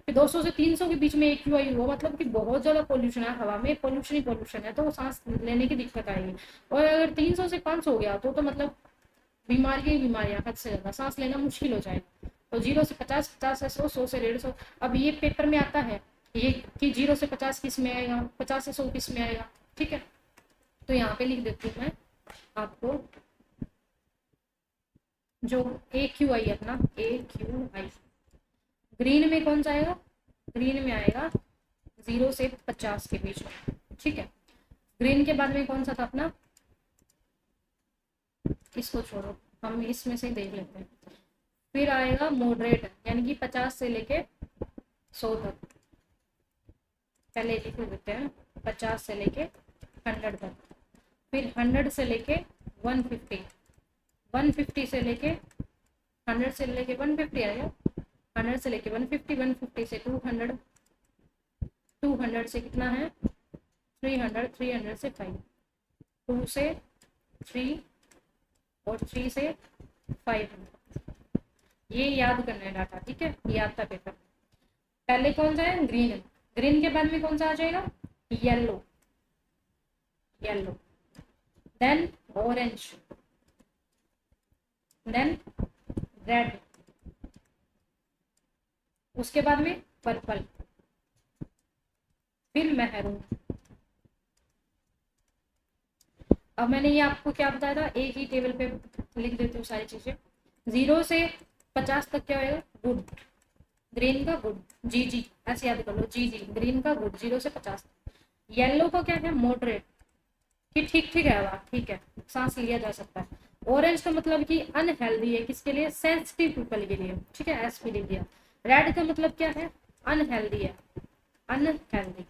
फिर 200 से 300 के बीच में AQI हुआ मतलब कि बहुत ज्यादा पोल्यूशन है, हवा में पोल्यूशन ही पोल्यूशन है, तो सांस लेने की दिक्कत आएगी। और अगर 300 से 500 हो गया तो मतलब बीमारियां हद से ज्यादा, सांस लेना मुश्किल हो जाएगा। तो 0 से 50, 50 से 100, 100 से 150। अब ये पेपर में आता है ये कि 0 से 50 किस में आएगा, 50 से 100 किस में आएगा, ठीक है। तो यहाँ पे लिख देती हूँ मैं आपको, जो AQI है अपना, AQI ग्रीन में कौन सा आएगा, ग्रीन में आएगा 0 से 50 के बीच में, ठीक है। ग्रीन के बाद में कौन सा था अपना, इसको छोड़ो, हम इसमें से देख लेते हैं। फिर आएगा मॉडरेट, यानी कि 50 से लेके 100 तक, पहले लिख देते हैं 50 से लेके 100 तक। फिर 100 से लेके 150, 150 से लेके 100 से लेके 150 आएगा, 100 से लेके 150, 150 से 200, 200 से कितना है 300, 300 से 5, 2 से 3 और 3 से 500। ये याद करना है डाटा, ठीक है, याद था पेपर। पहले कौन सा है, ग्रीन। ग्रीन के बाद में कौन सा आ जाएगा, yellow, yellow, then orange, then red, उसके बाद में पर्पल, फिर मैरून। अब मैंने ये आपको क्या बताया था, एक ही टेबल पे लिख देती हूँ सारी चीजें। 0 से 50 तक क्या होगा, गुड, ग्रीन का गुड, जी ऐसे याद कर लो, जी ग्रीन का गुड 0 से 50। येलो का क्या है, मॉडरेट, कि ठीक ठीक है वाह, ठीक है, सांस लिया जा सकता है। ऑरेंज का मतलब कि अनहेल्दी है, किसके लिए, सेंसिटिव पीपल के लिए, ठीक है, एसपी लिख दिया। रेड का मतलब क्या है, अनहेल्दी है, अनहेल्दी।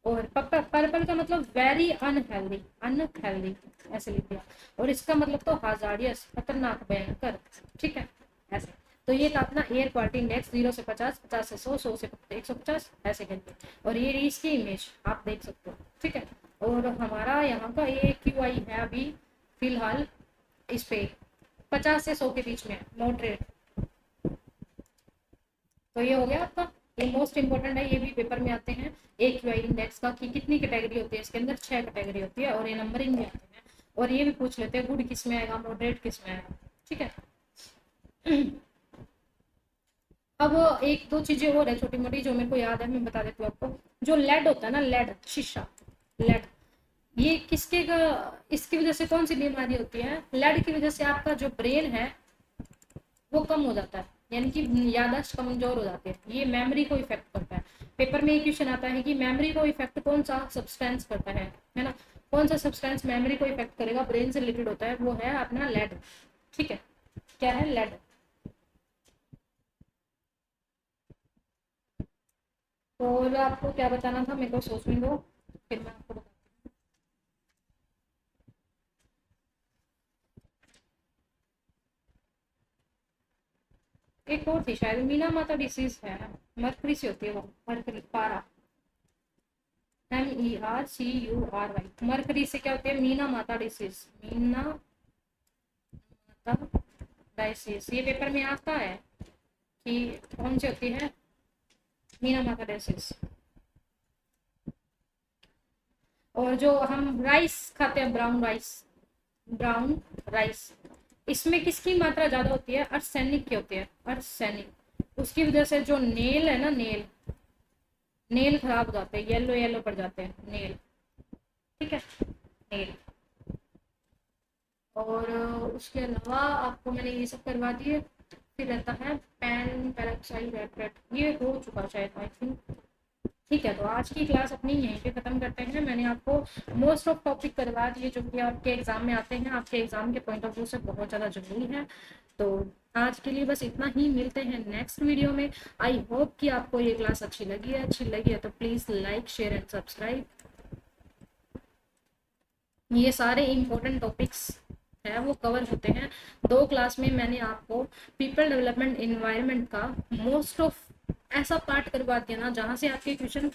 और पर्पल का मतलब वेरी अनहेल्दी, अनहेल्दी ऐसे लिख दिया। और इसका मतलब तो हाजार्डियस, खतरनाक, भयंकर, ठीक है, ऐसे। तो ये था अपना एयर क्वालिटी इंडेक्स 0 से 50, 50 से 100, 100 से 150 ऐसे करके। और ये इसकी इमेज आप देख सकते हो, ठीक है। और हमारा यहाँ का AQI है अभी फिलहाल इस पे 50 से 100 के बीच में, मॉडरेट। तो ये हो गया आपका, ये मोस्ट इंपोर्टेंट है, ये भी पेपर में आते हैं। AQI इंडेक्स का कि कितनी कैटेगरी होती है, इसके अंदर 6 कैटेगरी होती है और ये नंबरिंग में आते हैं। और ये भी पूछ लेते हैं गुड किस में आएगा, मॉडरेट किस में आएगा, ठीक है। अब एक दो चीजें और है छोटी मोटी जो मेरे को याद है, मैं बता देती हूँ आपको। जो लेड होता है ना, लेड, शीशा, लेड, ये किसके का, इसकी वजह से कौन सी बीमारी होती है, लेड की वजह से आपका जो ब्रेन है वो कम हो जाता है, यानी कि याददाश्त कमजोर हो जाती है, ये मेमोरी को इफेक्ट करता है। पेपर में एक क्वेश्चन आता है कि मेमोरी को इफेक्ट कौन सा सब्सटेंस करता है ना, कौन सा सब्सटेंस मेमोरी को इफेक्ट करेगा, ब्रेन से रिलेटेड होता है, वो है अपना लेड, ठीक है। क्या है, लेड। और आपको क्या बताना था मेरे को सोचने दो, फिर मैं आपको एक और थी शायद, मीना माता डिसीज है, मरकरी से होती है वो, मरकरी पारा, MERCURY, मरकरी से क्या होती है, मीना माता डिसीज, मीना माता डायसिस। ये पेपर में आता है कि कौन सी होती है, मीना माता डायसिस। और जो हम राइस खाते हैं, ब्राउन राइस, ब्राउन राइस, इसमें किसकी मात्रा ज्यादा होती है, अर्सेनिक की होती है, अर्सेनिक। उसकी वजह से जो नेल है ना, नेल, नेल खराब हो जाते हैं, येलो येलो पड़ जाते हैं नेल, ठीक है, नेल। और उसके अलावा आपको मैंने ये सब करवा दिए। फिर रहता है पेन पेरोक्साइड रेट, ये हो चुका शायद आई थिंक। ठीक है, तो आज की क्लास अपनी यहीं पे ख़त्म करते हैं। मैंने आपको मोस्ट ऑफ टॉपिक करवा दिए जो कि आपके एग्ज़ाम में आते हैं, आपके एग्ज़ाम के पॉइंट ऑफ व्यू से बहुत ज़्यादा ज़रूरी है। तो आज के लिए बस इतना ही, मिलते हैं नेक्स्ट वीडियो में। आई होप कि आपको ये क्लास अच्छी लगी है तो please like share and subscribe. ये सारे इम्पोर्टेंट टॉपिक्स है वो कवर होते हैं 2 क्लास में। मैंने आपको पीपल डेवलपमेंट इन्वायरमेंट का मोस्ट ऑफ ऐसा पार्ट करवा दिया ना जहाँ से आपके क्वेश्चन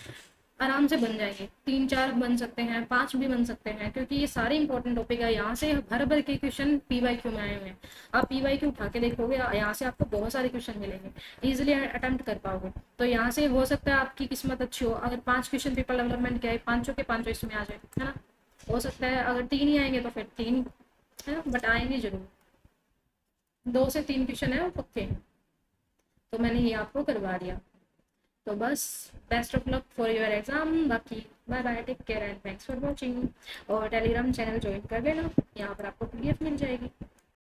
आराम से बन जाएंगे, 3-4 बन सकते हैं, 5 भी बन सकते हैं, क्योंकि ये सारे इंपॉर्टेंट टॉपिक है। यहाँ से भर भर के क्वेश्चन PYQ में आए हुए हैं। आप PYQ उठा के देखोगे, यहाँ से आपको बहुत सारे क्वेश्चन मिलेंगे, इजिली अटेम्प्ट कर पाओगे। तो यहाँ से हो सकता है आपकी किस्मत अच्छी हो, अगर 5 क्वेश्चन पीपल डेवलपमेंट के आए, 5 के 5 इसमें आ जाए, है ना। हो सकता है अगर 3 ही आएंगे तो फिर 3, है ना, बट आएंगे जरूर। 2 से 3 क्वेश्चन है वो पक्के हैं। तो मैंने ये आपको करवा दिया। तो बस best of luck for your exam. बाकी bye bye, take care and thanks for watching. और टेलीग्राम चैनल ज्वाइन कर लेना, यहाँ पर आपको PDF मिल जाएगी।